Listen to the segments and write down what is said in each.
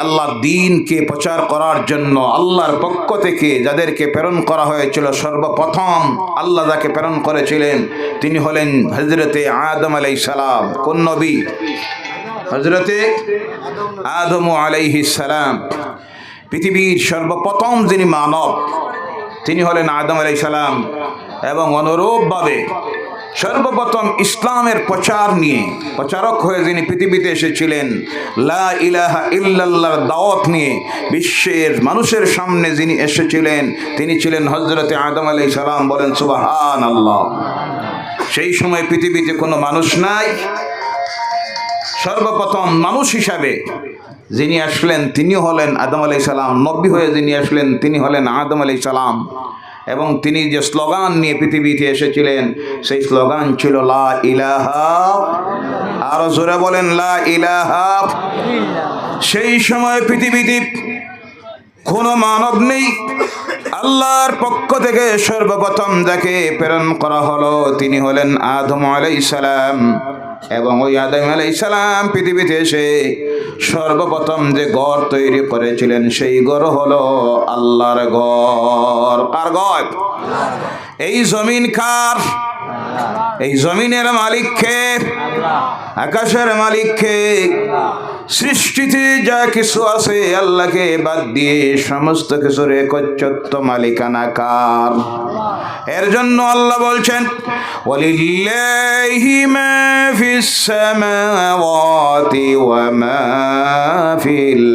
আল্লাহ দ্বীনকে প্রচার করার জন্য আল্লাহর পক্ষ থেকে যাদেরকে প্রেরণ করা হয়েছিল, সর্বপ্রথম আল্লাহ যাকে প্রেরণ করেছিলেন তিনি হলেন হযরতে আদম আলাইহিস সালাম। কোন নবী? হযরতে আদম আলাইহিস সালাম। পৃথিবীর সর্বপ্রথম যিনি মানব তিনি হলেন আদম আলাইহিস সালাম। এবং অনুরূপভাবে সর্বপ্রথম ইসলামের প্রচার নিয়ে প্রচারক হয়ে যিনি পৃথিবীতে এসেছিলেন, লা ইলাহা ইল্লাল্লাহর দাওয়াত নিয়ে বিশ্বের মানুষের সামনে যিনি এসেছিলেন তিনি ছিলেন হযরতে আদম আলাইহিস সালাম। বলেন সুবহানাল্লাহ। সেই সময় পৃথিবীতে কোনো মানুষ নাই। সর্বপ্রথম মানুষ হিসাবে যিনি আসলেন তিনি হলেন আদম আলাইহিস সালাম। নবী হয়ে যিনি আসলেন তিনি হলেন আদম আলাইহিস সালাম। এবং তিনি যে স্লোগান নিয়ে পৃথিবীতে এসেছিলেন সেই স্লোগান ছিল লা ইলাহা, আরো জোরে বলেন লা ইলাহা। সেই সময় পৃথিবীতে কোনো মানব নেই। আল্লাহর পক্ষ থেকে সর্বপ্রথম যাকে প্রেরণ করা হলো তিনি হলেন আদম আলাইহিস সালাম। এবং ওই আদম আলাইহিস সালাম পৃথিবীতে এসে সর্বপ্রথম যে ঘর তৈরি করেছিলেন সেই ঘর হলো আল্লাহর ঘর। কার ঘর? এই জমিন কার? এই জমিনের মালিক কে? আকাশের মালিক কে? সৃষ্টিতে যা কিছু আছে আল্লাহকে বাদ দিয়ে সমস্ত কিছুর একচ্ছত্ব মালিকানা কার? এর জন্য আল্লাহ বলছেন ওয়ালিল্লাহি মা ফিস সামাওয়াতি ওয়া মা ফিল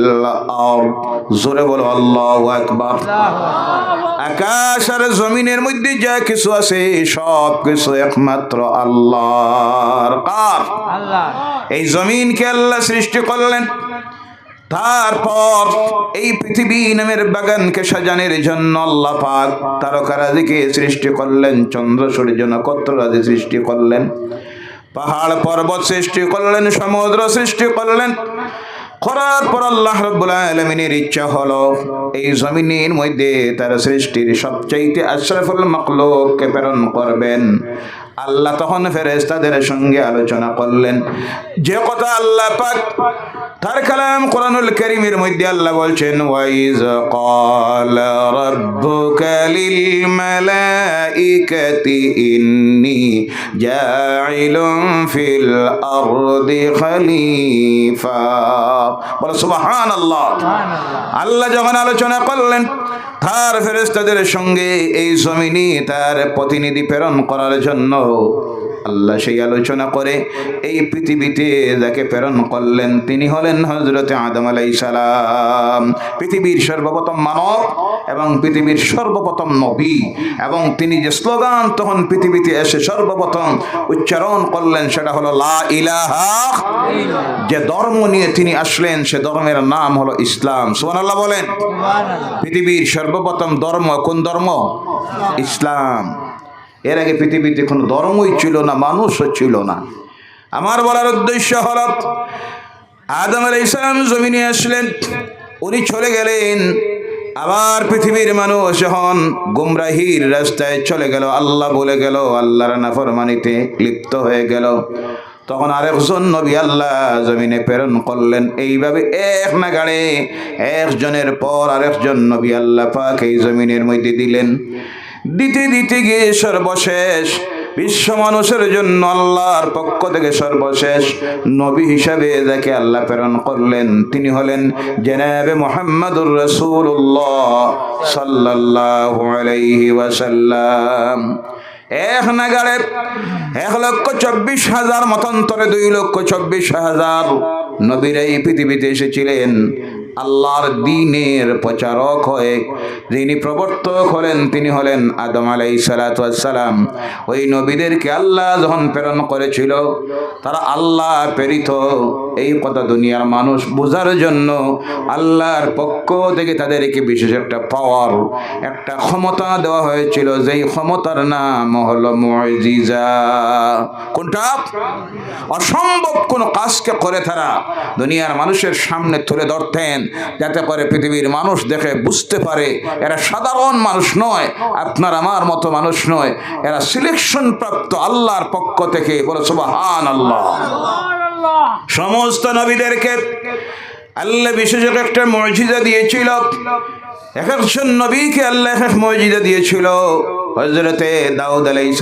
আরদ। জোরে বলো আল্লাহু আকবার। আকাশ আর জমিনের মধ্যে যা কিছু আছে সব কিছু একমাত্র আল্লাহর। কার? আল্লাহ। এই জমিনকে আল্লাহ সৃষ্টি করলেন, তারপর এই পৃথিবী নামের বাগানকে সাজানোর জন্য আল্লাহ পাক তারকারাজিকে সৃষ্টি করলেন, চন্দ্র সূর্য নক্ষত্ররাজি সৃষ্টি করলেন, পাহাড় পর্বত সৃষ্টি করলেন, সমুদ্র সৃষ্টি করলেন। করার পর আল্লাহ রাব্বুল আলামিনের ইচ্ছা হলো এই জমিনের মধ্যে তার সৃষ্টির সবচাইতে আশরাফুল মাখলুককে প্রেরণ করবেন। আল্লাহ তখন ফেরেশতাদের সঙ্গে আলোচনা করলেন যে কথা আল্লাহ পাক তার কালাম কোরআনুল কারীমের মধ্যে আল্লাহ বলছেন ওয়াইজ ক্বালা রাব্বুকা লিল মালাইকাতি ইন্নী জাইলুম ফিল আরদি খলিফা। বলো সুবহানাল্লাহ। আল্লাহ যখন আলোচনা করলেন তার ফেরেশতাদের সঙ্গে এই জমিনে তার প্রতিনিধি প্রেরণ করার জন্য, আল্লাহ সেই আলোচনা করে এই পৃথিবীতে যাকে প্রেরণ করলেন তিনি হলেন হযরতে আদম আলাইহিস সালাম। পৃথিবীর সর্বপ্রথম মানব এবং পৃথিবীর সর্বপ্রথম নবী। এবং তিনি যে স্লোগান তখন পৃথিবীতে এসে সর্বপ্রথম উচ্চারণ করলেন সেটা হলো লা ইলাহা। যে ধর্ম নিয়ে তিনি আসলেন সে ধর্মের নাম হলো ইসলাম। সুবহানাল্লাহ বলেন। পৃথিবীর সর্বপ্রথম ধর্ম কোন ধর্ম? ইসলাম। এর আগে পৃথিবীতে কোনো ধর্মই ছিল না, মানুষও ছিল না। আমার বলার উদ্দেশ্য হল আদম আলাইহিস সালাম জমিনে আসলেন, উনি চলে গেলেন, আবার পৃথিবীর মানুষ যখন গুমরাহির রাস্তায় চলে গেল, আল্লাহ বলে গেল, আল্লাহর নাফরমানিতে লিপ্ত হয়ে গেল, তখন আরেকজন নবী আল্লাহ জমিনে প্রেরণ করলেন। এইভাবে এক নাগাড়ে একজনের পর আরেকজন নবী আল্লাহ পাক এই জমিনের মধ্যে দিলেন। দিতে দিতে গিয়ে সর্বশেষ বিশ্ব মানুষের জন্য আল্লাহর পক্ষ থেকে সর্বশেষ নবী হিসাবে যাকে আল্লাহ প্রেরণ করলেন তিনি হলেন জনাবে মুহাম্মদুর রাসূলুল্লাহ সাল্লাল্লাহু আলাইহি ওয়াসাল্লাম। এক নাগাড়ে 1,24,000 মতান্তরে 2,24,000 নবীরা এই পৃথিবীতে এসেছিলেন আল্লাহর দ্বীনের প্রচারক হয়ে। যিনি প্রবর্তক হলেন তিনি হলেন আদম আলাইহিস সালাতু ওয়াস সালাম। ওই নবীদেরকে আল্লাহ যখন প্রেরণ করেছিল তারা আল্লাহ প্রেরিত এই কথা দুনিয়ার মানুষ বোঝার জন্য আল্লাহর পক্ষ থেকে তাদেরকে বিশেষ একটা পাওয়ার, একটা ক্ষমতা দেওয়া হয়েছিল, যেই ক্ষমতার নাম হলো মুজিজা। কোনটা? অসম্ভব কোন কাজকে করে তারা দুনিয়ার মানুষের সামনে তুলে ধরতেন যাতে করে পৃথিবীর মানুষ দেখে বুঝতে পারে এরা সাধারণ মানুষ নয়, আপনার আমার মতো মানুষ নয়, এরা সিলেকশন প্রাপ্ত আল্লাহর পক্ষ থেকে। বলে সুবহানাল্লাহ। সমস্ত নবীদেরকে আল্লাহ বিশেষ একটা মুজিজা দিয়েছিল। এক একজন নবীকে আল্লাহ এক মুজিজা দিয়েছিল। হযরতে দাউদ আলাইহিস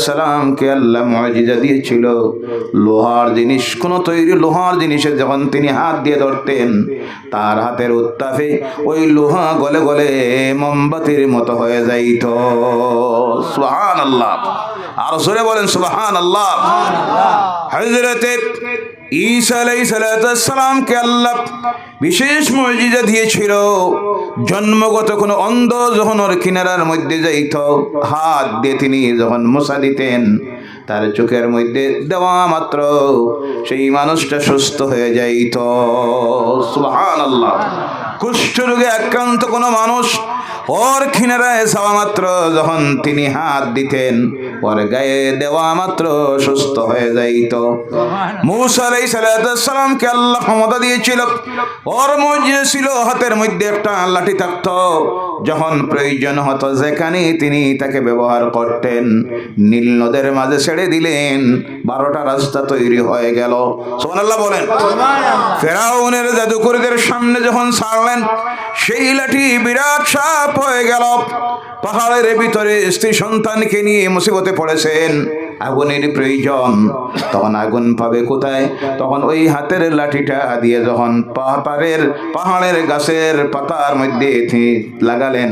সালামকে আল্লাহ মুজিজা দিয়েছিল। লোহার জিনিস, কোন তৈরি লোহার জিনিসে যখন তিনি হাত দিয়ে ধরতেন, তার হাতের উত্তাপে ওই লোহা গলে গলে মোমবাতির মতো হয়ে যাইত। সুবহানাল্লাহ। আর জোরে বলেন সুবহানাল্লাহ। হযরতে ঈসা আলাইহিস সালামকে আল্লাহ বিশেষ মুজিজা দিয়েছিল। জন্মগত কোনো অন্ধ যখন ওর কিনারার মধ্যে যাইত, হাত দিয়ে তিনি যখন মোছা দিতেন, তার চোখের মধ্যে দেওয়া মাত্র সেই মানুষটা সুস্থ হয়ে যাইত। সুবহানাল্লাহ। কুষ্ঠরোগে আক্রান্ত কোনো মানুষ ওর কিনারায় যাওয়া মাত্র যখন তিনি হাত দিতেন, ওর গায়ে দেওয়া মাত্র সুস্থ হয়ে যাইত। মূসা আলাইহিস সালামকে আল্লাহ ক্ষমতা দিয়েছিল। ওর মধ্যে ছিল হাতের মধ্যে একটা লাঠি থাকতো। যখন প্রয়োজন হতো যেখানে তিনি তাকে ব্যবহার করতেন। নীল নদের মাঝে ছেড়ে দিলেন, 12টা রাস্তা তৈরি হয়ে গেল। সুবহানাল্লাহ বলেন। ফেরাউনের জাদুকরদের সামনে যখন ছাড়লেন, সেই লাঠি বিরাট সাপ হয়ে গেল। পাহাড়ের ভিতরে স্ত্রী সন্তানকে নিয়ে মুসিবতে পড়েছেন, আগুনের প্রয়োজন, তখন আগুন পাবে কোথায়? তখন ওই হাতের লাঠিটা দিয়ে যখন পাহাড়ের গাছের পাতার মধ্যে লাগালেন,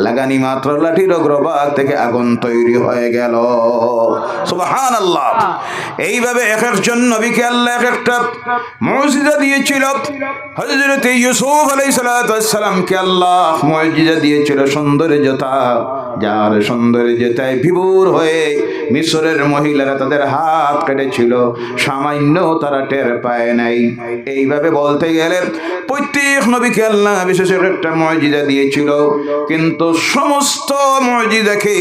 লাগানি মাত্র লাঠির অগ্রভাগ থেকে আগুন তৈরি হয়ে গেল। সুবহানাল্লাহ। এইভাবে এক একজন নবীকে আল্লাহ এক একটা মুজিজা দিয়েছিল। হযরত ইউসুফ আলাইহিস সালামকে আল্লাহ মুজিজা দিয়েছিল সৌন্দর্যতা, যার সৌন্দর্যতায় বিভোর হয়ে মিশরের মহিলারা তাদের হাত কেটেছিল, সামান্য তারা টের পায় নাই। এইভাবে বলতে গেলে প্রত্যেক নবীকে আল্লাহ বিশেষ একটা মুজিজা দিয়েছিল। কিন্তু সমস্ত মুজিজাকে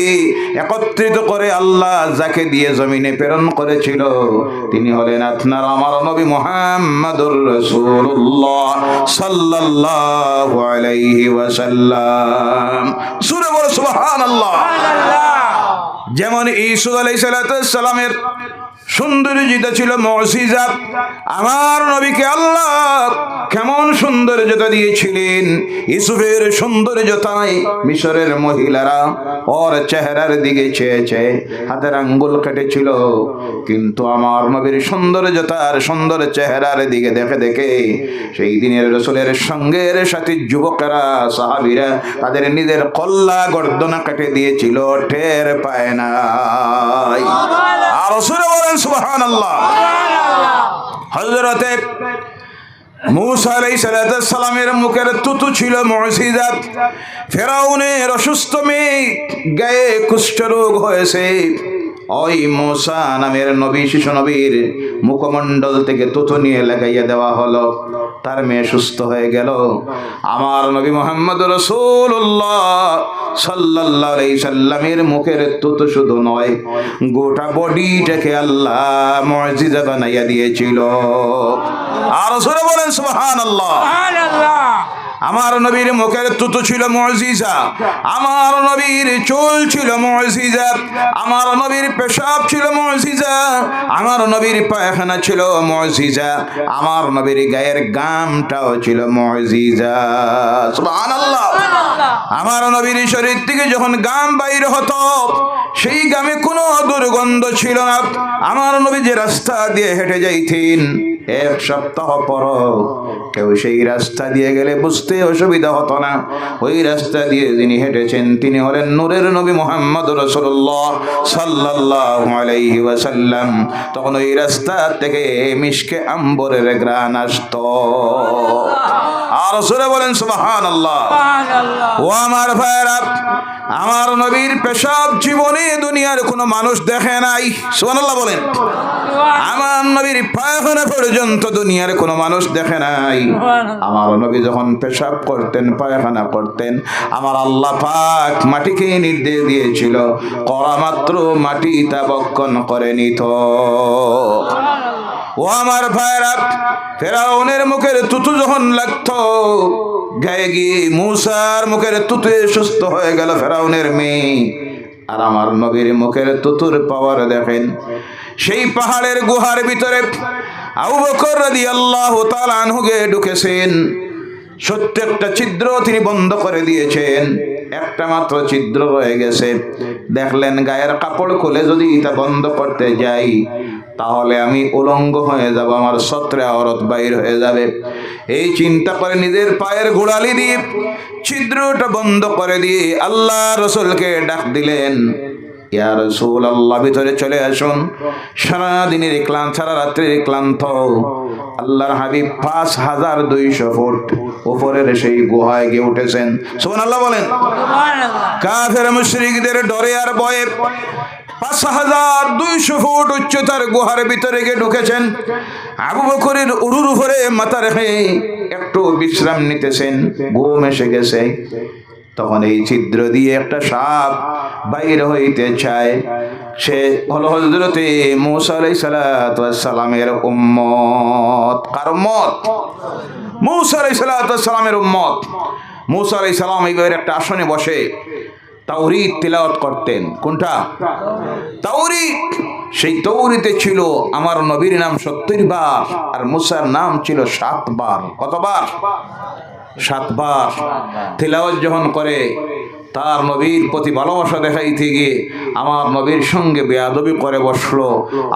একত্রিত করে আল্লাহ যাকে দিয়ে জমিনে প্রেরণ করেছিল, তিনি হলেন আপনার আমার নবী মুহাম্মদুর রাসূলুল্লাহ সাল্লাল্লাহু আলাইহি ওয়াসাল্লাম। সূরা বলো সুবহানাল্লাহ। যেমন ঈসা আলাইহিস সালামের সৌন্দর্যতা ছিল মুজিজা, আমার নবীকে আল্লাহ কেমন সৌন্দর্যতা দিয়েছিলেন। ইউসুফের সৌন্দর্যতায় মিশরের মহিলারা ওর চেহারার দিকে চেয়েছে, হাতের আঙ্গুল কেটেছিল। কিন্তু আমার নবীর সৌন্দর্যতার সুন্দর চেহারার দিকে দেখে দেখে সেই দিনের রাসূলের সঙ্গের সাথী যুবকেরা, সাহাবীরা তাদের নিজের কল্লা গর্দনা কেটে দিয়েছিল, টের পায় নাই। আর রাসূল বলেন সুবহানাল্লাহ। হযরতে মূসা আলাইহিস সালামের মুখের তুতু ছিল মুজিজা। ফেরাউনের অসুস্থ মেয়ে গায়ে কুষ্ঠরোগ হয়েছে, ওই মূসা নামের নবী, শিশু নবীর মুখমণ্ডল থেকে তুতু নিয়ে লাগাইয়া দেওয়া হলো, তার মেয়ে সুস্থ হয়ে গেল। আমার নবী মুহাম্মদ রাসূলুল্লাহ সাল্লাল্লাহু আলাইহি সাল্লামের মুখের তুতু শুধু নয়, গোটা বডিটাকে আল্লাহ মুজিজা বানাইয়া দিয়েছিল। আর রাসূল বলেন সুবহানাল্লাহ। আমার নবীর মুখের তুতু ছিল মুজিজা, আমার নবীর চুল ছিল মুজিজা, আমার নবীর পেশাব ছিল মুজিজা, আমার নবীর পায়খানা ছিল মুজিজা, আমার নবীর গায়ের গামটাও ছিল মুজিজা। সুবহানাল্লাহ। আমার নবীর শরীর থেকে যখন গাম বাইর হতো, সেই গামে কোনো দুর্গন্ধ ছিল না। আমার নবী যে রাস্তা দিয়ে হেঁটে যাইতেন, এক সপ্তাহ পর কেউ সেই রাস্তা দিয়ে গেলে বুঝতে অসুবিধা হতো না। ওই রাস্তা দিয়ে যিনি হেঁটেছেন তিনি হলেন নূরের নবী মুহাম্মদ রাসূলুল্লাহ সাল্লাল্লাহু আলাইহি ওয়াসাল্লাম। তখন ওই রাস্তা থেকে মিশকে আম্বরের ঘ্রাণ আসতো। আর রাসূল বলেন সুবহানাল্লাহ। ও আমার ভাইরা, আমার নবীর পেশাব জীবনে দুনিয়ার কোনো মানুষ দেখে নাই। সুবহানাল্লাহ বলেন। আমার নবীর পায়খানা পর্যন্ত দুনিয়ার কোনো মানুষ দেখে নাই। আমার নবী যখন পেশাব করতেন, পায়খানা করতেন, আমার আল্লাহ পাক মাটিকে নির্দেশ দিয়েছিল, করা মাত্র মাটি তা বক্ষণ করে নিত। ও আমার ভাইরা, ফেরাউনের মুখের তুতু যখন লাগতো গায়ে গিয়ে, মূসার মুখের তুতে সুস্থ হয়ে গেল ফেরাউনের মেয়ে। আর আমার নবীর মুখের তুতুর পাওয়ার দেখেন। সেই পাহাড়ের গুহার ভিতরে আবু বকর রাদিয়াল্লাহু তাআলা আনহুকে ঢুকেছেন, সত্য একটা ছিদ্র তিনি বন্ধ করে দিয়েছেন, একটা মাত্র ছিদ্র রয়ে গেছে। দেখলেন গায়ের কাপড় খুলে যদি এটা বন্ধ করতে যাই তাহলে আমি উলঙ্গ হয়ে যাব, আমার সত্রে আওরাত বাইর হয়ে যাবে। এই চিন্তা করে নিজের পায়ের গোড়ালি দিয়ে ছিদ্রটা বন্ধ করে দিয়ে আল্লাহ রাসূলকে ডাক দিলেন, ইয়া রাসূলুল্লাহ, ভিতরে চলে আসুন। সারা দিনের ক্লান্ত, সারা রাত্রির ক্লান্ত আল্লাহর হাবিব 5200 ফুট উপরের সেই গুহায় গিয়ে উঠেছেন। সুবহানাল্লাহ বলেন। কাফের মুশরিকদের ডরে আর ভয়ে 5200 ফুট উচ্চতার গুহার ভিতরে গিয়ে ঢুকেছেন। আবু বকরের উরুর উপরে মাথা রেখে একটু বিশ্রাম নিতেছেন, ঘুম এসে গেছে। তখন এই ছিদ্র দিয়ে একটা সাপ বাইরে হইতে চায়। সে হলো হযরতে মূসা আলাইহিস সালাতু ওয়াস সালামের উম্মত। কার উম্মত? মূসা আলাইহিস সালাতু ওয়াস সালামের উম্মত। মূসা আলাইহিস সালাম এইভাবে একটা আসনে বসে তাওরীত তিলাওয়াত করতেন। কোনটা? তাওরীত। সেই তাওরীতে ছিল আমার নবীর নাম 70 বার আর মূসার নাম ছিল 7 বার। কতবার? 7 বার। তিলাওয়াত যখন করে তার নবীর প্রতি ভালোবাসা দেখাইতে গিয়ে আমার নবীর সঙ্গে বেয়াদবি করে বসলো।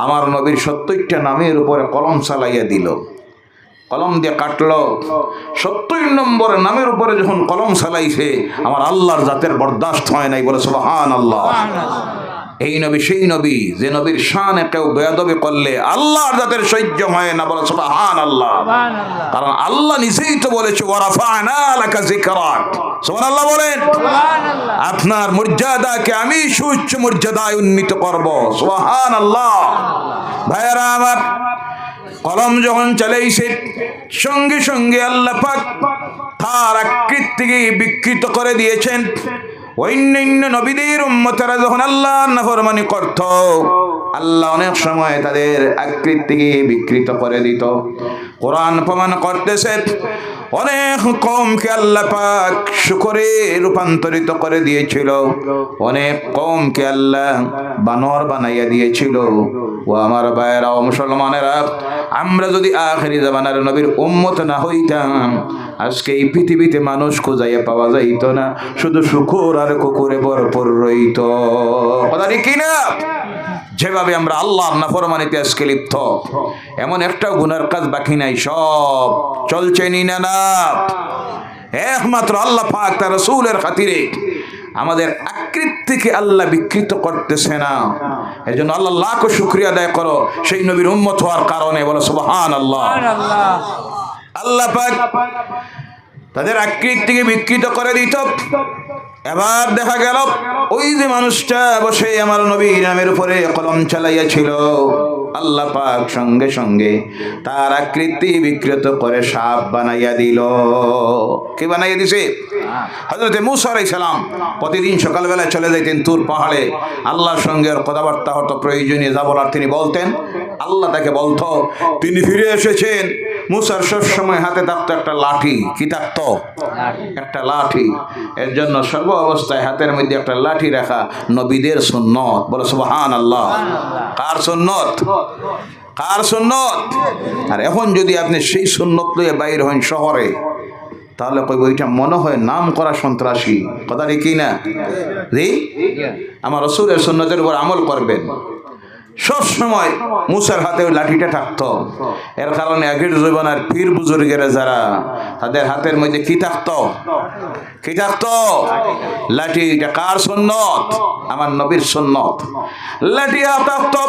আমার নবীর 70টা নামের উপরে কলম চালাইয়া দিল, কলম দিয়ে কাটলো। 70 নম্বর নামের উপরে যখন কলম চালাইছে আমার আল্লাহর জাতের বরদাস্ত হয় নাই, বলে সুবহানাল্লাহ। এই নবী সেই নবী যে নবীর শানে কেউ বেয়াদবি করলে আল্লাহর জাতের সহ্য হয় না, বলে সুবহানাল্লাহ। কারণ আল্লাহ নিজেই তো বলেছে ওয়ারাফা'না লাকা যিকরাক। সুবহানাল্লাহ বলেন। আপনার মর্যাদাকে আমি সুউচ্চ মর্যাদায় উন্নীত করব। সুবহানাল্লাহ। ভাইরা আমার, কলম যখন চালাইছে সঙ্গে সঙ্গে আল্লাহ পাক তার আকৃতিকে বিকৃত করে দিয়েছেন। অন্যান্য নবীদের উম্মতেরা যখন আল্লাহর নাফরমানি করত, আল্লাহ অনেক সময় তাদের আকৃতিকে বিকৃত করে দিত। কোরআন প্রমাণ করতেছে অনেক কওমকে আল্লাহ পাক শুকরে রূপান্তরিত করে দিয়েছিল, অনেক কওমকে আল্লাহ বানর বানাইয়া দিয়েছিল। ও আমার ভাইয়েরা ও মুসলমানেরা, আমরা যদি আখিরি জামানার নবীর উম্মত না হইতাম আজকে এই পৃথিবীতে মানুষ খুঁজাইয়া পাওয়া যাইত না, শুধু শুকর আর কুকুরে ভরপুর রইত। কথা ঠিক কিনা? যেভাবে আমরা আল্লাহর নাফরমানিতে আজকে লিপ্ত, এমন একটা গুনার কাজ বাকি নাই, সব চলছে নিনা না। একমাত্র আল্লাহ পাক তার রাসূলের খাতিরে আমাদের আকৃতিকে আল্লাহ বিকৃত করতেছে না। এজন্য আল্লাহ লাখো শুকরিয়া আদায় করো সেই নবীর উম্মত হওয়ার কারণে, বলো সুবহানাল্লাহ। আল্লাহ পাক তাদের আকৃতিকে বিকৃত করে দিত। এবার দেখা গেল ওই যে মানুষটা বসে আমার নবীর নামের উপরে কলম চালাইয়াছিল, আল্লাহ পাক সঙ্গে সঙ্গে তার আকৃতি বিকৃত করে সাপ বানাইয়া দিল। কি বানাইয়া দিছে? হযরত মূসা আলাইহিস সালাম প্রতিদিন সকালবেলা চলে যাইতেন তুর পাহাড়ে, আল্লাহর সঙ্গে কথাবার্তা হতো, প্রয়োজনীয় যা বলার তিনি বলতেন, আল্লাহ তাকে বলতো। তিনি ফিরে এসেছেন, মূসার সব সময় হাতে থাকতো একটা লাঠি। কি থাকতো? একটা লাঠি। এর জন্য সর্ব অবস্থায় হাতের মধ্যে একটা লাঠি রাখা নবীদের সুন্নত। বলে সুবহানাল্লাহ। কার সুন্নত? কার সুন্নত? আর এখন যদি আপনি সেই সুন্নত লইয়া বাইর হন শহরে, তাহলে কই ওইটা মনে হয় নাম করা সন্ত্রাসী। কথা ঠিক না? জি, আমার রাসূলের সুন্নতের উপর আমল করবেন। সব সময় মূসার হাতে ওই লাঠিটা থাকতো। এর কারণে আগের জীবনের পীর বুজুর্গেরা যারা, তাদের হাতের মধ্যে কি থাকতো? কি থাকতো? লাঠি। এটা কার সুন্নত? আমার নবীর সুন্নত। লাঠি থাকতো।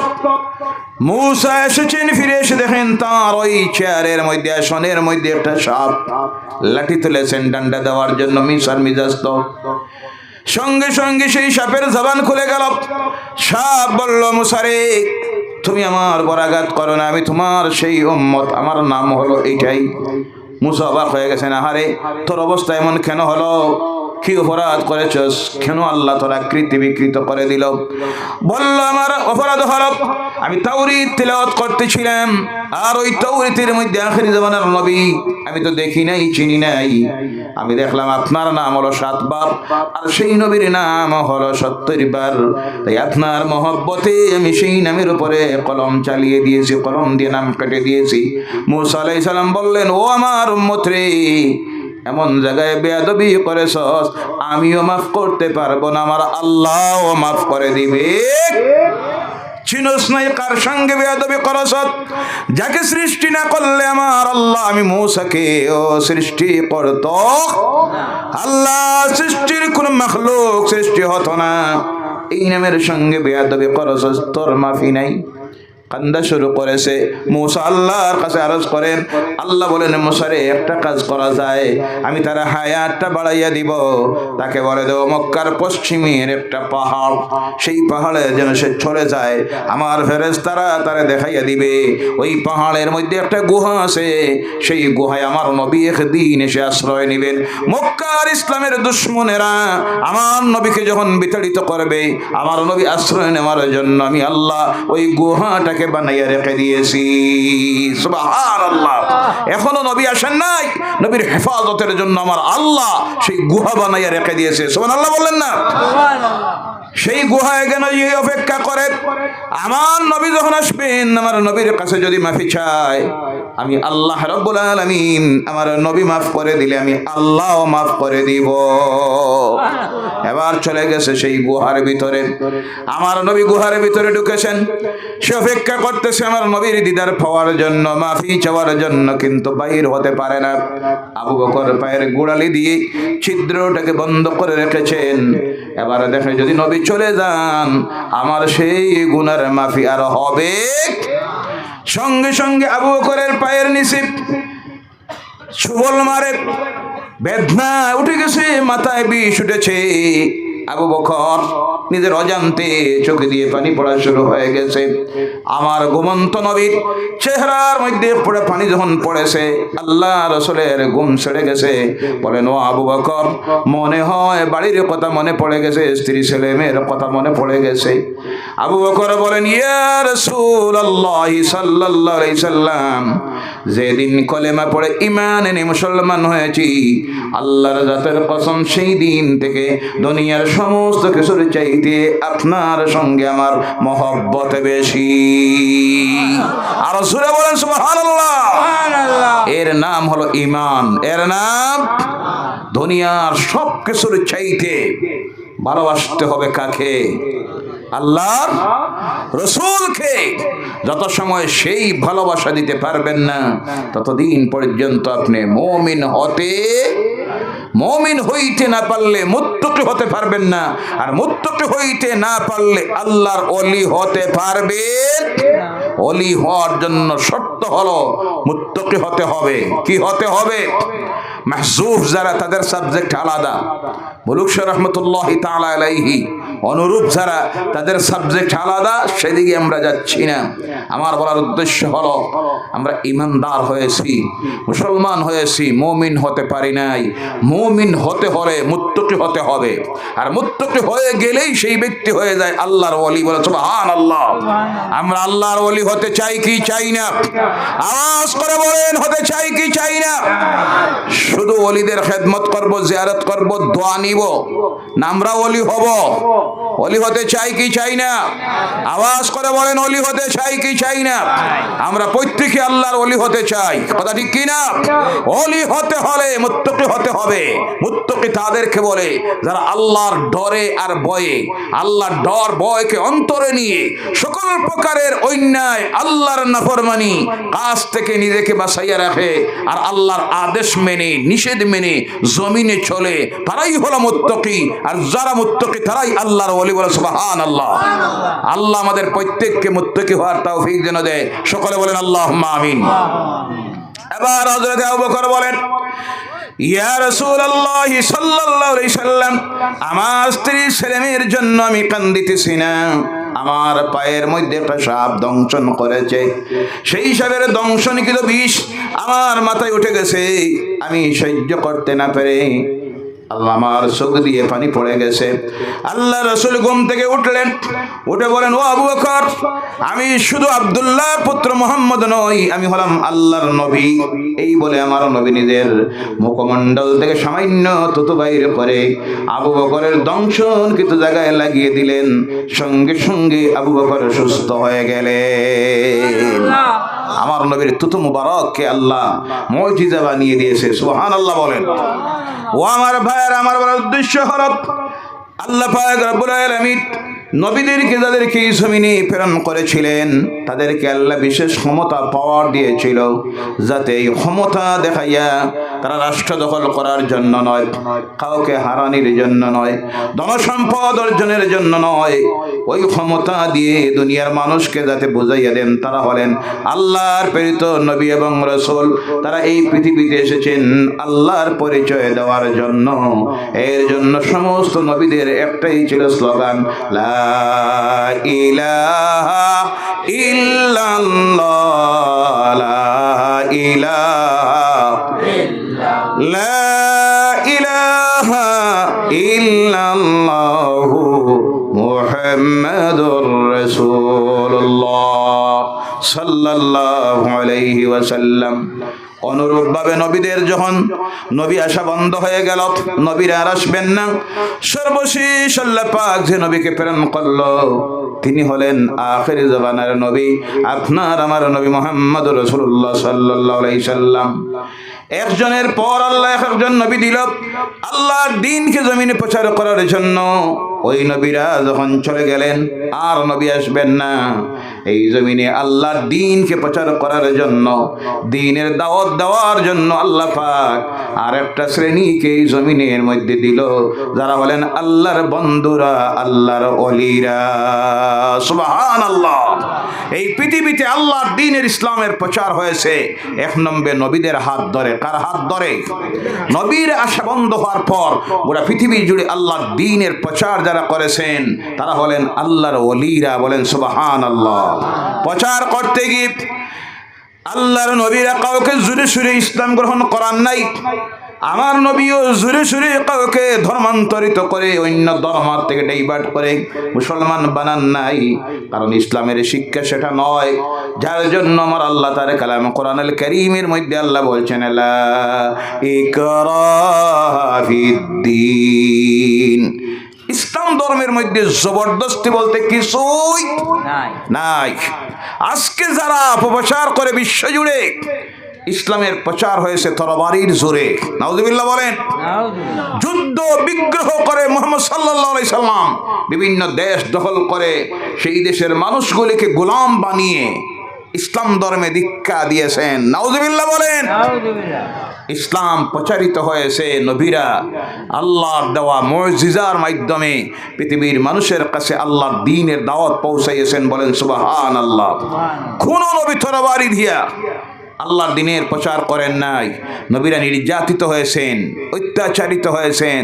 মূসা এসেছেন, ফিরে এসে দেখেন তার ওই চেয়ারের মধ্যে, আসনের মধ্যে একটা সাপ। লাঠি তুলেছেন ডান্ডা দেওয়ার জন্য, মূসার মিজাজ তো। সঙ্গে সঙ্গে সেই সাপের জবান খুলে গেল। সাপ বলল, মূসা রে, তুমি আমার বরাঘাত করো না, আমি তোমার সেই উম্মত, আমার নাম হলো এইটাই। মূসা অবাক হয়ে গেছেন, আহারে তোর অবস্থা এমন কেন হলো? কি অপরাধ করেছস? কেন আল্লাহ তোর আকৃতি বিকৃত করে দিল? বলল, আমার অপরাধ হলো আমি তাওরীত তিলাওয়াত করতেছিলাম, আর ওই তাওরীতের মধ্যে আখির জামানার নবী আমি তো দেখি নাই, চিনি নাই। আমি দেখলাম আপনার নাম হলো 7 বার, আর সেই নবীর নাম হলো 70 বার। তাই আপনার মহব্বতে আমি সেই নামের উপরে কলম চালিয়ে দিয়েছি, কলম দিয়ে নাম কেটে দিয়েছি। মূসা আলাইহিস সালাম বললেন, ও আমার উম্মত রে, এমন জায়গায় বেয়াদবি করেছস, আমিও মাফ করতে পারবো না, আমার আল্লাহও মাফ করে দিবে। চিনস নাই কার সঙ্গে বেয়াদবি করছ? যাকে সৃষ্টি না করলে আমার আল্লাহ আমি মূসাকে ও সৃষ্টি করত? আল্লাহ সৃষ্টির কোন মাখলুক সৃষ্টি হতো না। এই নামের সঙ্গে বেয়াদবি করছ, তোর মাফি নাই। কান্দা শুরু করেছে। মূসা আল্লাহর কাছে আরজ করেন। আল্লাহ বলেন, মূসা রে, একটা কাজ করা যায়, আমি তার হায়াতটা বাড়াইয়া দিব। তাকে বলে দেব মক্কার পশ্চিমের একটা পাহাড়, সেই পাহাড়ে যেন সে চলে যায়, আমার ফেরেশতারা তারে দেখাইয়া দিবে ওই পাহাড়ের মধ্যে একটা গুহা আছে, সেই গুহায় আমার নবী একদিন এসে আশ্রয় নেবেন। মক্কার ইসলামের দুশমনেরা আমার নবীকে যখন বিতাড়িত করবে, আমার নবী আশ্রয় নেওয়ার জন্য আমি আল্লাহ ওই গুহাটাকে বানাইয়া রেখে দিয়েছি। সুবহানাল্লাহ। এখনো নবী আসেন নাই, নবীর হেফাজতের জন্য আমার আল্লাহ সেই গুহা বানাইয়া রেখে দিয়েছে। সুবহানাল্লাহ বললেন না? সেই গুহায় কেন অপেক্ষা করে? আমার নবী যখন আসবেন, আমার নবীর কাছে যদি মাফি চায়, আমি আল্লাহ রাব্বুল আলামিন আমার নবী মাফ করে দিলে আমি আল্লাহও মাফ করে দিব। এবার চলে গেছে সেই গুহার ভিতরে। আমার নবী গুহার ভিতরে ঢুকেছেন, সে অপেক্ষা করতেছে আমার নবীর দিদার পাওয়ার জন্য, মাফি চাওয়ার জন্য, কিন্তু বাইর হতে পারে না। আবু বকর পায়ের গোড়ালি দিয়ে ছিদ্রটাকে বন্ধ করে রেখেছেন। এবার দেখে যদি নবী চলে যান, আমার সেই গুনার মাফি আর হবে? সঙ্গে সঙ্গে আবু বকরের পায়ের নিচে ছুবল মারে, বেদনা উঠে গেছে, মাথায় বিষ উঠেছে। আবু বকর নিজের অজান্তে চোখে দিয়ে পানি পড়া শুরু হয়ে গেছে। আমার ঘুমন্ত নবীর চেহারার মধ্যে পড়ে পানি যখন পড়েছে, আল্লাহ রাসূলের ঘুম ছেড়ে গেছে। বলেন, ও আবু বকর, মনে হয় বাড়ির কথা মনে পড়ে গেছে, স্ত্রী ছেলে মেয়ের কথা মনে পড়ে গেছে। আবু বকর বলেন, ইয়া রাসূলুল্লাহ সাল্লাল্লাহু আলাইহি সাল্লাম, যেদিন কলেমা পড়ে ঈমান এনে মুসলমান হয়েছি, আল্লাহর জাতের কসম, সেই দিন থেকে দুনিয়ার সমস্ত কিছুর চাইতে আপনার সঙ্গে আমার মহব্বত বেশি। আর সুরে বলেন সুবহানাল্লাহ। এর নাম হলো ঈমান, এর নাম দুনিয়ার সব কিছুর চাইতে ভালোবাসতে হবে কাকে? আল্লাহর রাসূলকে। যত সময় সেই ভালোবাসা দিতে পারবেন না, ততদিন পর্যন্ত আপনি মুমিন হইতে না পারলে মুত্তাকি হতে পারবেন না, আর মুত্তাকি হইতে না পারলে আল্লাহর ওলি হতে পারবেন। ওলি হওয়ার জন্য শর্ত হলো মুত্তাকি হতে হবে। কি হতে হবে? মাহজুফ যারা, তাদের সাবজেক্ট আলাদা। বুলুক শাহ রাহমাতুল্লাহি তাআলা আলাইহি অনুরূপ যারা, তাদের সাবজেক্ট আলাদা। সেদিকে আমরা যাচ্ছি না। আমার বলার উদ্দেশ্য হলো, আমরা ঈমানদার হয়েছি, মুসলমান হয়েছি, মুমিন হতে পারি নাই। মুমিন হতে হলে মুত্তাকি হতে হবে, আর মুত্তাকি হয়ে গেলেই সেই ব্যক্তি হয়ে যায় আল্লাহর ওলি। বলে সুবহানাল্লাহ। আমরা আল্লাহর ওলি হতে চাই কি চাই না? আওয়াজ করে বলেন, হতে চাই কি চাই না? শুধু ওলিদের খেদমত করব, জিয়ারত করব, দোয়া নিব না, আমরা ওলি হব? ওলি হতে চাই কি চাই না? আওয়াজ করে বলেন, ওলি হতে চাই কি চাই না? আমরা প্রত্যেকে আল্লাহর ওলি হতে চাই, কথা ঠিক কি না? ওলি হতে হলে মুত্তাকি হতে হবে। মুত্তাকি তাদেরকে বলে যারা আল্লাহর ডরে আর ভয়ে, আল্লাহর ডর ভয়কে অন্তরে নিয়ে সকল প্রকারের অন্যায়, আল্লাহর নাফরমানি কাজ থেকে নিজেকে বাঁচাইয়া রাখে, আর আল্লাহর আদেশ মেনে, নিষেধ মেনে জমিনে চলে, তারাই হলো মুত্তাকি। আর যারা মুত্তাকি তারাই আল্লাহর ওলি। বলে সুবহানাল্লাহ। আল্লাহ আমাদের প্রত্যেককে মুত্তাকি হওয়ার তৌফিক যেন দেয়। সকলে বলেন আল্লাহুম্মা আমিন। এবার হযরত আবু বকর বলেন, ইয়া রাসূলুল্লাহ সাল্লাল্লাহু আলাইহি সাল্লাম, আমার স্ত্রী ছেলেমেয়ের জন্য আমি কান্দিতেছি না। আমার পায়ের মধ্যে একটা সাপ দংশন করেছে, সেই সাপের দংশনকৃত বিষ আমার মাথায় উঠে গেছে। আমি সহ্য করতে না পেরে আল্লাহ আমার চোখ দিয়ে পানি পড়ে গেছে। আল্লাহ রাসূল ঘুম থেকে উঠলেন, উঠে বলেন, ও আবু বকর, আমি শুধু আব্দুল্লাহর পুত্র মুহাম্মদ নই, আমি হলাম আল্লাহর নবী। এই বলে আমার নবী নিজের মুখমণ্ডল থেকে সামান্য থুতু বাইর করে আবু বকরের দংশনকৃত জায়গায় লাগিয়ে দিলেন। সঙ্গে সঙ্গে আবু বকর সুস্থ হয়ে গেলেন। আমার নবীর থুতু মুবারককে আল্লাহ মুজিজা বানিয়ে দিয়েছে। সুবহানাল্লাহ বলেন। ও আমার ভাইয়ের, আমার বলার উদ্দেশ্য হলো আল্লাহ পাক রব্বুল আলামিন নবীদেরকে যাদেরকে এই জমিনে প্রেরণ করেছিলেন তাদেরকে আল্লাহ বিশেষ ক্ষমতা পাওয়ার দিয়েছিল, যাতে এই ক্ষমতা দেখাইয়া তারা রাষ্ট্র দখল করার জন্য নয়, কাউকে হারানির জন্য নয়, ধনসম্পদ অর্জনের জন্য নয়, ওই ক্ষমতা দিয়ে দুনিয়ার মানুষকে যাতে বুঝাইয়া দেন তারা হলেন আল্লাহর প্রেরিত নবী এবং রাসূল। তারা এই পৃথিবীতে এসেছেন আল্লাহর পরিচয় দেওয়ার জন্য। এর জন্য সমস্ত নবীদের একটাই ছিল স্লোগান, লা ইলাহা ইল্লাল্লাহ, লা ইলাহা ইল্লাল্লাহু মুহাম্মাদুর রাসূলুল্লাহ সাল্লাল্লাহু আলাইহি ওয়াসাল্লাম। অনুরূপভাবে নবীদের যখন নবী আসা বন্ধ হয়ে গেল, নবীরা আর আসবেন না, সর্বশেষ আল্লাহ পাক যে নবীকে প্রেরণ করলো তিনি হলেন আখির জামানার নবী, আপনার আমার নবী মুহাম্মদুর রাসূলুল্লাহ সাল্লাল্লাহু আলাইহি সাল্লাম। একজনের পর আল্লাহ একজন নবী দিল আল্লাহর দ্বীনকে জমিনে প্রচার করার জন্য। ওই নবীরা যখন চলে গেলেন আর নবী আসবেন না। এই জমিনে আল্লাহর দ্বীনকে প্রচার করার জন্য, দ্বীনের দাওয়াত দেওয়ার জন্য আল্লাহ পাক আর একটা শ্রেণীকে এই জমিনের মধ্যে দিল, যারা হলেন আল্লাহর বন্ধুরা, আল্লাহর ওলিরা। সুবহানাল্লাহ। এই পৃথিবীতে আল্লাহর দ্বীনের ইসলামের প্রচার হয়েছে এক নম্বরে নবীদের হাত ধরে। কার হাত ধরে? নবীর আসা বন্ধ হওয়ার পর গোটা পৃথিবী জুড়ে আল্লাহর দ্বীনের প্রচার যারা করেছেন তারা হলেন আল্লাহর ওলিরা। বলেন সুবহানাল্লাহ। প্রচার করতে গিয়ে আল্লাহর নবীরা কাউকে জোরে সুরে ইসলাম গ্রহণ করার নাই। আমার নবীও জোরে সুরে কাউকে ধর্মান্তরিত করে অন্য ধর্ম থেকে ডাইভার্ট করে মুসলমান বানান নাই, কারণ ইসলামের শিক্ষা সেটা নয়। যার জন্য আমার আল্লাহ তার কালাম কোরআনুল কারীমের মধ্যে আল্লাহ বলছেন, লা ইকরাহা ফিদ্দীন। ইসলাম ধর্মের মধ্যে জবরদস্তি বলতে কিছুই নাই। আজকে যারা অপপ্রচার করে বিশ্বজুড়ে, ইসলামের প্রচার হয়েছে তরবারির জোরে। নাউজুবিল্লাহ বলেন। যুদ্ধ বিগ্রহ করে মুহাম্মদ সাল্লাল্লাহু আলাইহি সাল্লাম বিভিন্ন দেশ দখল করে সেই দেশের মানুষগুলিকে গোলাম বানিয়ে ইসলাম ধর্মে দীক্ষা দিয়েছেন। নাউজুবিল্লাহ বলেন। ইসলাম প্রচারিত হয়েছে নবীরা আল্লাহর দেওয়া মুজিজার মাধ্যমে পৃথিবীর মানুষের কাছে আল্লাহর দ্বীনের দাওয়াত পৌঁছাইয়েছেন। বলেন সুবহানাল্লাহ। কোন নবী তরবারি দিয়া আল্লাহর দ্বীনের প্রচার করেন নাই। নবীরা নির্যাতিত হয়েছেন, অত্যাচারিত হয়েছেন,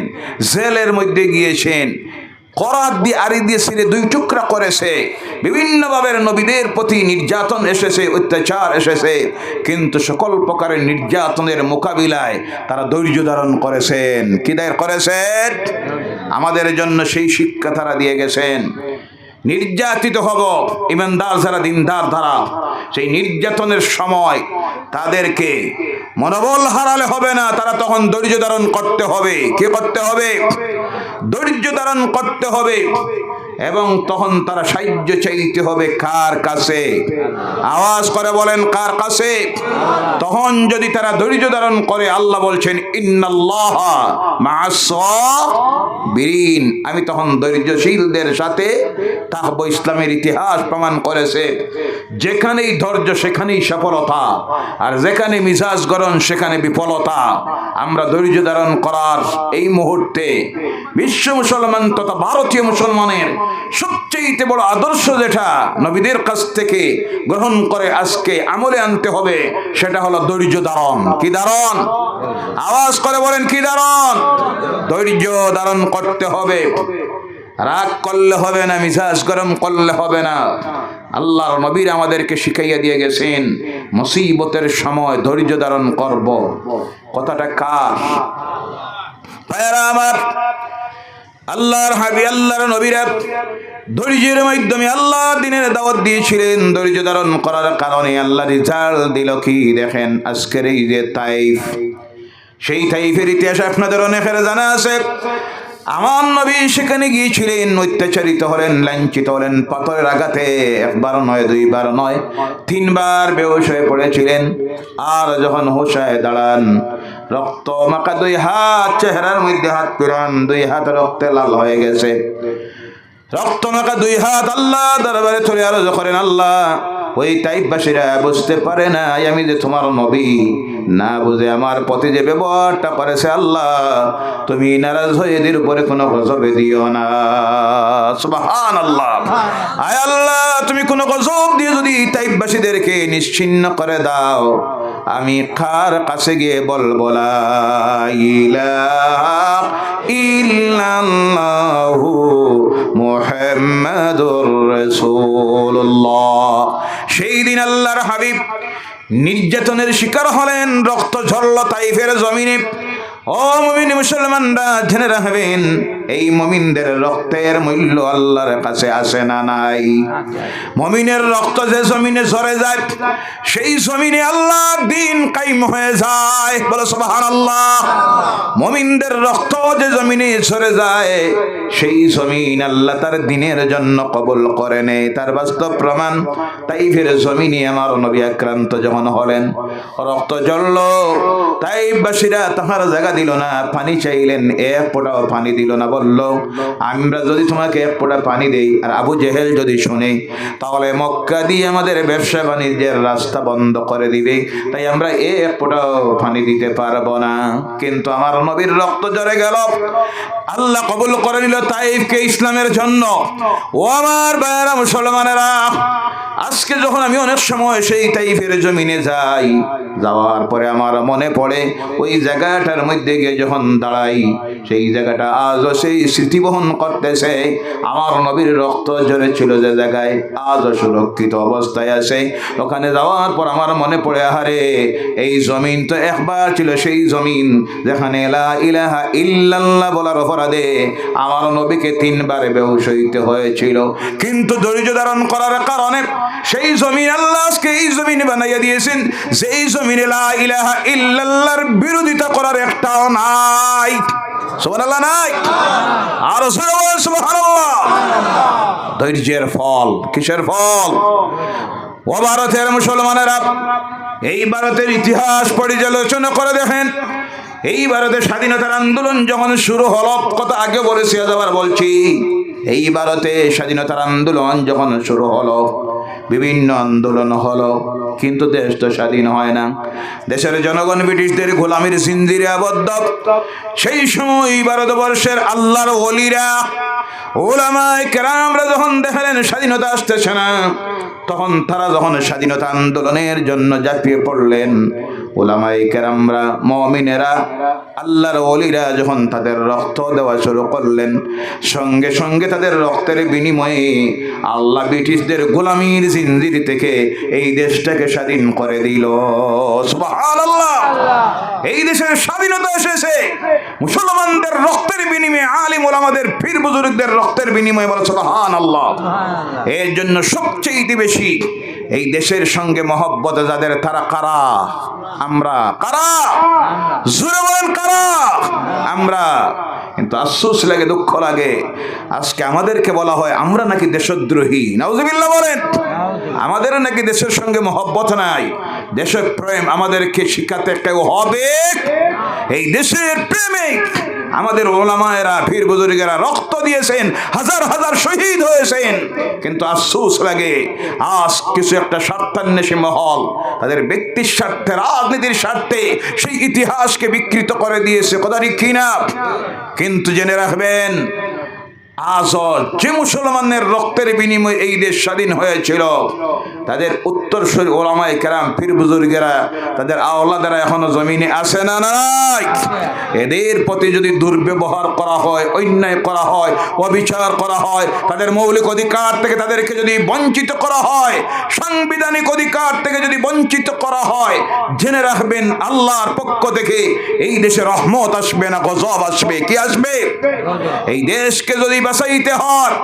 জেলের মধ্যে গিয়েছেন, করাত দিয়ে আড়ি দিয়ে ছিঁড়ে দুই টুকরা করেছে। বিভিন্নভাবে নবীদের প্রতি নির্যাতন এসেছে, অত্যাচার এসেছে, কিন্তু সকল প্রকারের নির্যাতনের মোকাবিলায় তারা ধৈর্য ধারণ করেছেন। কি দায়ের করেছেন? আমাদের জন্য সেই শিক্ষা তারা দিয়ে গেছেন। নির্যাতিত হব ইমানদার যারা, দিনদার যারা, সেই নির্যাতনের সময় তাদেরকে মনোবল হারালে হবে না, তারা তখন ধৈর্য ধারণ করতে হবে। কি করতে হবে? ধৈর্য ধারণ করতে হবে। এবং তখন তারা সাহায্য চাইতে হবে কার কাছে? আওয়াজ করে বলেন, কার কাছে? তখন যদি তারা ধৈর্য ধারণ করে, আল্লাহ বলছেন ইন্নাল্লাহা মা'আস সাবিরিন, আমি তখন ধৈর্যশীলদের সাথে থাকবো। ইসলামের ইতিহাস প্রমাণ করেছে যেখানেই ধৈর্য সেখানেই সফলতা, আর যেখানে মিজাজ গরম সেখানে বিফলতা। আমরা ধৈর্য ধারণ করার এই মুহূর্তে বিশ্ব মুসলমান তথা ভারতীয় মুসলমানের সবচেয়ে বড় আদর্শ যেটা নবীদের কাছ থেকে গ্রহণ করে আজকে আমলে আনতে হবে, সেটা হলো ধৈর্য ধারণ। কি ধারণ? আওয়াজ করে বলেন, কি ধারণ? ধৈর্য ধারণ করতে হবে। রাগ করলে হবে না, মিজাজ গরম করলে হবে না। আল্লাহর নবীর আমাদেরকে শিখাইয়া দিয়ে গেছেন মুসিবতের সময় ধৈর্য ধারণ করব। কথাটা কার? ভাইরা আল্লাহর হাবিব আল্লাহর নবীরা ধৈর্যের মাধ্যমে আল্লাহ দিনের দাওয়াত দিয়েছিলেন। ধৈর্য ধারণ করার কারণে আল্লাহ রিজাল্ট দিল কি দেখেন, আজকের এই যে তাইফ, সেই তাইফের ইতিহাস আপনাদের অনেকের জানা আছে। আমার নবী সেখানে গিয়েছিলেন, অত্যাচারিত হলেন, লাঞ্ছিত হলেন, পাথরের আঘাতে একবার নয়, দুইবার নয়, তিনবার বেহুশ হয়ে পড়েছিলেন। আর যখন হুঁশায় দাঁড়ান, রক্ত মাখা দুই হাত, চেহারার মধ্যে হাত পিরান, দুই হাত রক্তে লাল হয়ে গেছে। রক্ত মাখা দুই হাত আল্লাহ দরবারে চলে আরজ করেন, আল্লাহ ওই তাইফবাসীরা বুঝতে পারে না আমি যে তোমার নবী, না বুঝে আমার প্রতি যে ব্যবহারটা করেছে, আল্লাহ তুমি নারাজ হয়ে এদের উপরে কোনো গজব দিও না। সুবহানাল্লাহ। আয় আল্লাহ, তুমি কোনো গজব দিয়ে যদি তাইফবাসীদেরকে নিশ্চিহ্ন করে দাও, আমি কার কাছে গিয়ে বলবো লা ইলাহা ইল্লাল্লাহু মুহাম্মাদুর রাসূলুল্লাহ। সেই দিন আল্লাহর হাবিব নির্যাতনের শিকার হলেন, রক্ত ঝরল তাইফের জমিনে। ও মুমিন মুসলমানরা জেনে রাখবেন, এই মুমিনদের রক্তের মূল্য আল্লাহর কাছে আসে না নাই। মুমিনের রক্ত যে জমিনে ঝরে যায়, সেই জমিনে আল্লাহর দ্বীন কায়েম হয়ে যায়। বলো সুবহানাল্লাহ। মুমিনদের রক্ত যে জমিনে ঝরে যায়, সেই জমিন আল্লাহ তার দ্বীনের জন্য কবুল করে নেয়। তার বাস্তব প্রমাণ তাইফের জমিনে আমার নবী আক্রান্ত যখন হলেন, রক্ত ঝরল, তাইফবাসীরা তাহার জায়গা দিল না, পানি চাইলেন, এক ফোঁটাও পানি দিল না। বলল, আমরা যদি তোমাকে এক ফোঁটা পানি দেই আর আবু জেহেল যদি শুনে, তাহলে মক্কা দিয়ে আমাদের ব্যবসা বাণিজ্যের রাস্তা বন্ধ করে দিবে, তাই আমরা এক ফোঁটাও পানি দিতে পারবো না। কিন্তু আমার নবীর রক্ত ঝরে গেল, আল্লাহ কবুল করে নিল তাইফকে ইসলামের জন্য। ও আমার ভাইয়েরা মুসলমানেরা, আজকে যখন আমি অনেক সময় সেই তাইফের জমিনে যাই, যাওয়ার পরে আমার মনে পড়ে ওই জায়গাটার মধ্যে গিয়ে যখন দাঁড়াই, সেই জায়গাটা আজও সেই স্মৃতি বহন করতেছে। আমার নবীর রক্ত ঝরেছিল যে জায়গায়, আজও সুরক্ষিত অবস্থায় আছে। ওখানে যাওয়ার পর আমার মনে পড়ে, আহারে এই জমিন তো একবার ছিল সেই জমিন যেখানে লা ইলাহা ইল্লাল্লাহ বলার অপরাধে আমার নবীকে তিনবার বেহুশ হইতে হয়েছিল। কিন্তু ধৈর্য ধারণ করার কারণে সেই জমিন আল্লাহ আজকে এই জমিনে বানাইয়া দিয়েছেন, যেই জমিনে লা ইলাহা ইল্লাল্লাহর বিরোধিতা করার একটাও নাই। সুবহানাল্লাহ নাই? আর সুবহানাল্লাহ। ধৈর্যের ফল, কিসের ফল? ও ভারতের মুসলমানেরা, এই ভারতের ইতিহাস পর্যালোচনা করে দেখেন। এই ভারতে স্বাধীনতার আন্দোলন যখন শুরু হলো, কত আগে বলেছি, আবার বলছি, এই ভারতে স্বাধীনতার আন্দোলন যখন শুরু হলো, বিভিন্ন আন্দোলন হলো, কিন্তু দেশ তো স্বাধীন হয় না। দেশের জনগণ ব্রিটিশদের গোলামির জিঞ্জিরে আবদ্ধ। সেই সময় ভারতবর্ষের আল্লাহর ওলিরা, উলামায়ে কেরামরা যখন দেখলেন স্বাধীনতা আসতেছে না, তখন তারা যখন স্বাধীনতা আন্দোলনের জন্য ঝাঁপিয়ে পড়লেন, উলামায়ে কেরামরা, মুমিনেরা, আল্লাহর ওলিরা যখন তাদের রক্ত দেওয়া শুরু করলেন, সঙ্গে সঙ্গে তাদের রক্তের বিনিময়ে আল্লাহ ব্রিটিশদের গোলামির জিঞ্জির থেকে এই দেশটাকে স্বাধীন করে দিল। সুবহানাল্লাহ। এই দেশের স্বাধীনতা এসেছে মুসলমানদের রক্তের বিনিময়ে, আলিম ওলামাদের পীর বুজুর্গদের রক্তের বিনিময়ে। বলো সুবহানাল্লাহ। এর জন্য সবচেয়ে বেশি এই দেশের সঙ্গে মহব্বত যাদের, তারা কারা? আমরা। কারা? জোরে বলেন, কারা? আমরা। কিন্তু আফসোস লাগে, দুঃখ লাগে, আজকে আমাদেরকে বলা হয় আমরা নাকি দেশদ্রোহী। নাউজুবিল্লাহ বলেন। আমাদের নাকি দেশের সঙ্গে মহব্বত নাই, দেশের প্রেম আমাদেরকে শিখাতে কেউ হবে। এই দেশের প্রেমে আমাদের ওলামায়েরা, পীর বুজুর্গেরা রক্ত দিয়েছেন, হাজার হাজার শহীদ হয়েছেন। কিন্তু আফসোস লাগে, আজ কিছু একটা স্বার্থান্বেষী মহল তাদের ব্যক্তির স্বার্থে, রাজনীতির স্বার্থে সেই ইতিহাসকে বিকৃত করে দিয়েছে। কথা ঠিক কিনা? কিন্তু জেনে রাখবেন, আজ যে মুসলমানের রক্তের বিনিময়ে এই দেশ স্বাধীন হয়েছিল, তাদের উত্তরসূরি ওলামায়ে কেরাম পীর বুজুর্গেরা, তাদের আওলাদেরা এখনো জমিনে আছে না নাই? এদের প্রতি যদি দুর্ব্যবহার করা হয়, অন্যায় করা হয়, অবিচার করা হয়, তাদের মৌলিক অধিকার থেকে তাদেরকে যদি বঞ্চিত করা হয়, সাংবিধানিক অধিকার থেকে যদি বঞ্চিত করা হয়, জেনে রাখবেন আল্লাহর পক্ষ থেকে এই দেশে রহমত আসবে না গজব আসবে। কি আসবে? এই দেশকে যদি বাঁচাইতে হয়,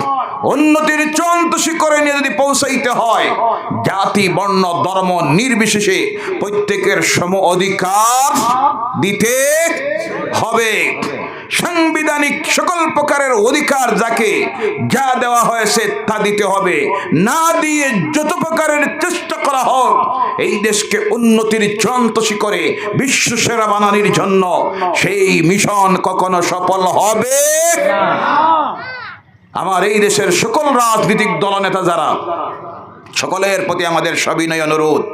উন্নতির চূড়ান্ত শিখরে নিয়ে যদি পৌঁছাইতে হয়, জাতি বর্ণ ধর্ম নির্বিশেষে প্রত্যেকের সম অধিকার দিতে হবে। সাংবিধানিক সকল প্রকারের অধিকার যাকে যা দেওয়া হয়েছে তা দিতে হবে। না দিয়ে যত প্রকারের চেষ্টা করা হোক এই দেশকে উন্নতির চূড়ান্ত শিখরে বিশ্ব সেরা বানানোর জন্য, সেই মিশন কখনো সফল হবে না। আমার এই দেশের সকল রাজনৈতিক দলনেতা যারা, সকলের প্রতি আমাদের সবিনয় অনুরোধ,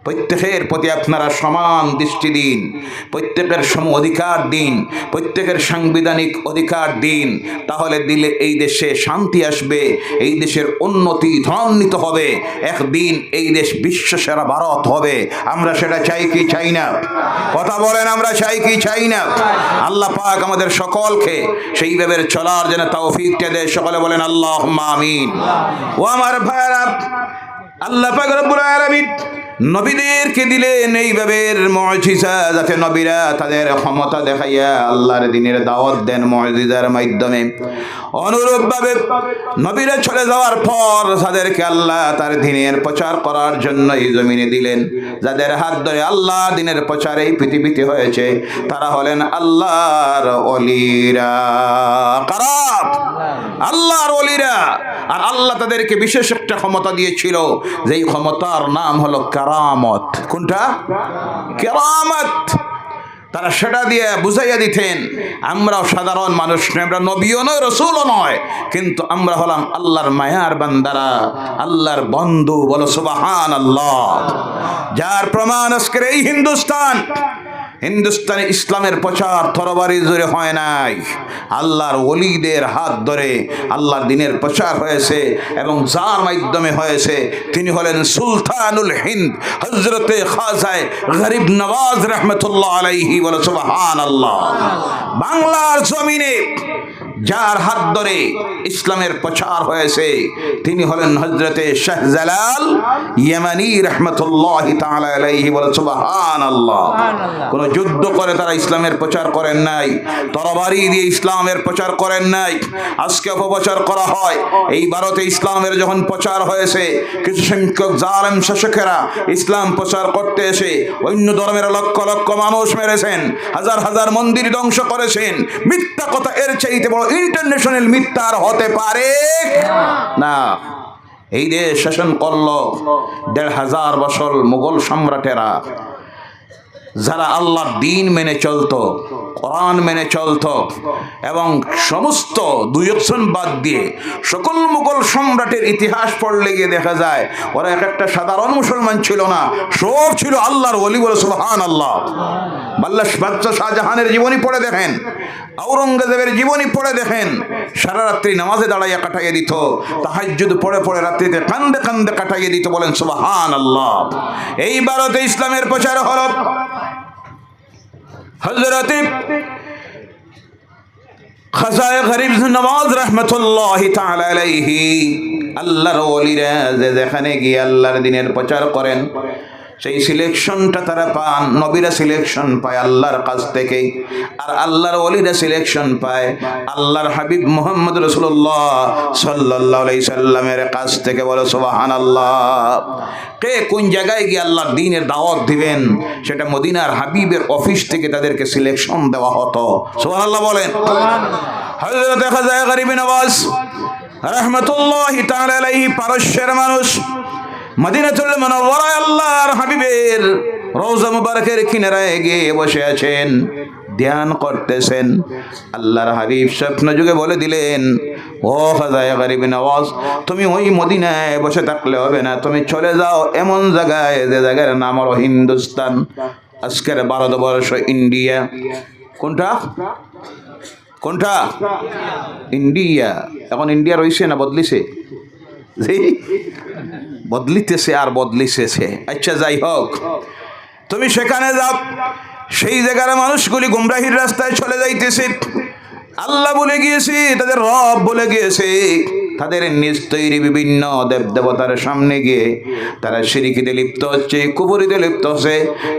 প্রত্যেকের প্রতি আপনারা সমান দৃষ্টি দিন, প্রত্যেকের সম অধিকার দিন, প্রত্যেকের সাংবিধানিক অধিকার দিন। তাহলে দিলে এই দেশে শান্তি আসবে, এই দেশের উন্নতি ত্বরান্বিত হবে, একদিন এই দেশ বিশ্ব সেরা ভারত হবে। আমরা সেটা চাই কি চাই না? কথা বলেন, আমরা চাই কি চাই না? আল্লাহ পাক আমাদের সকলকে সেইভাবে চলার জন্য তৌফিকটা দেয়। সকলে বলেন আল্লাহুম্মা আমিন। ও আমার ভাইরা, আল্লাহ পাক রব্বুল আলামিন নবীদেরকে দিলেন এইভাবে মুজিজা, যাতে নবীরা তাদের ক্ষমতা দেখাইয়া আল্লাহর দ্বীনের দাওয়াত দেন মুজিজার মাধ্যমে। অনুরূপভাবে নবীরা চলে যাওয়ার পর তাদেরকে আল্লাহ তার দ্বীনের প্রচার করার জন্য এই জমিনে দিলেন। যাদের হাত ধরে আল্লাহ দ্বীনের প্রচার এই পৃথিবীতে হয়েছে, তারা হলেন আল্লাহর ওলিরা। কারা? আল্লাহর ওলিরা। আর আল্লাহ তাদেরকে বিশেষ একটা ক্ষমতা দিয়েছিল, যেই ক্ষমতার নাম হলো কেরামত। কোনটা? কেরামত। তারা সেটা দিয়ে বুঝাইয়া দিতেন, আমরাও সাধারণ মানুষ নয়, আমরা নবীও নয়, রসুলও নয়, কিন্তু আমরা হলাম আল্লাহর মায়ার বান্দারা, আল্লাহর বন্ধু। বলো সুবহানাল্লাহ। যার প্রমাণ আজকের এই হিন্দুস্তানে ইসলামের প্রচার তরবারি জোরে হয় নাই, আল্লাহর ওলিদের হাত ধরে আল্লাহর দ্বীনের প্রচার হয়েছে। এবং যার মাধ্যমে হয়েছে তিনি হলেন সুলতানুল হিন্দ হযরতে খাজায়ে গরিব নওয়াজ রহমতুল্লাহ আলাইহি। বলো সুবহানাল্লাহ। বাংলার জমিনে যার হাত ধরে ইসলামের প্রচার হয়েছে তিনি হলেন হযরতে শাহজালাল ইয়ামানি রাহমাতুল্লাহি তাআলা আলাইহি। বলে সুবহানাল্লাহ। কোন যুদ্ধ করে তারা ইসলামের প্রচার করেন নাই, তরবারি দিয়ে ইসলামের প্রচার করেন নাই। আজকে অপপ্রচার করা হয়। এই ভারতে ইসলামের যখন প্রচার হয়েছে, কিছু সংখ্যক জালেম শাসকেরা ইসলাম প্রচার করতে এসে অন্য ধর্মের লক্ষ লক্ষ মানুষ মেরেছেন, হাজার হাজার মন্দির ধ্বংস করেছেন। মিথ্যা কথা এর চাইতে বড় ইন্টারন্যাশনাল মিথ্যা আর হতে পারে না। এই দেশ শাসন করলো ১৫০০ বছর মুঘল সম্রাটেরা, যারা আল্লাহর দ্বীন মেনে চলতো, কোরআন মেনে চলতো, এবং সমস্ত দুই অপশন বাদ দিয়ে সকল মুঘল সম্রাটের ইতিহাস পড়লে গিয়ে দেখা যায় ওরা এক একটা সাধারণ মুসলমান ছিল না, সব ছিল আল্লাহর ওলি। বলে সুবহানাল্লাহ। বাদশাহ শাহজাহানের জীবনী পড়ে দেখেন, আওরঙ্গজেবের জীবনী পড়ে দেখেন, সারা রাত্রি নামাজে দাঁড়াইয়া কাটাইয়ে দিত, তাহাজ্জুদ পড়ে পড়ে রাত্রিতে কান্দে কান্দে কাটাইয়ে দিত। বলেন সুবহানাল্লাহ। এই ভারতে ইসলামের প্রচার হল হযরত খাজায়ে গরিব নওয়াজ রাহমাতুল্লাহি তাআলা আলাইহি। আল্লাহর ওলিরা যেখানে গিয়ে আল্লাহর দ্বীনের প্রচার করেন, সেই সিলেকশনটা তারা পান। নবীরা সিলেকশন পায় আল্লাহর কাছ থেকে, আর আল্লাহর ওলিরা সিলেকশন পায় আল্লাহর হাবিব মুহাম্মদ রাসূলুল্লাহ সাল্লাল্লাহু আলাইহি সাল্লামের কাছ থেকে। বলো সুবহানাল্লাহ। কে কোন জায়গায় গিয়ে আল্লাহর দ্বীনের দাওয়াত দিবেন, সেটা মদিনার হাবিবের অফিস থেকে তাদেরকে সিলেকশন দেওয়া হতো। সুবহানাল্লাহ বলেন। হযরত খাজায়ে গরিব নওয়াজ রাহমাতুল্লাহি তাআলা আলাইহি পারস্যের মানুষ, মদিনাতুল মুনাওয়ারায় আল্লাহর হাবিবের রওজা মুবারকের কিনারায় গিয়ে বসে আছেন, ধ্যান করতেছেন। আল্লাহর হাবিব স্বপ্ন যুগে বলে দিলেন, ও খাজায়ে গরিব নওয়াজ, তুমি ওই মদিনায় বসে থাকলে হবে না, তুমি চলে যাও এমন জায়গায় যে জায়গার নাম হলো হিন্দুস্তান, আজকের ভারতবর্ষ, ইন্ডিয়া। কোনটা? কোনটা? ইন্ডিয়া। এখন ইন্ডিয়া রয়েছে না বদলিছে? বদলিতেছে আর বদলিতেছে। আচ্ছা, যাই হোক, তুমি সেখানে যাও, সেই জায়গার মানুষগুলি গুমরাহির রাস্তায় চলে যাইতেছে। আল্লাহ বলে গিয়েছে, তাদের রব বলে গিয়েছে, তাদের নিজ তৈরি বিভিন্ন দেব দেবতার সামনে গিয়ে তারা শিরকিতে লিপ্ত হচ্ছে, কুফরিতে লিপ্ত হচ্ছে।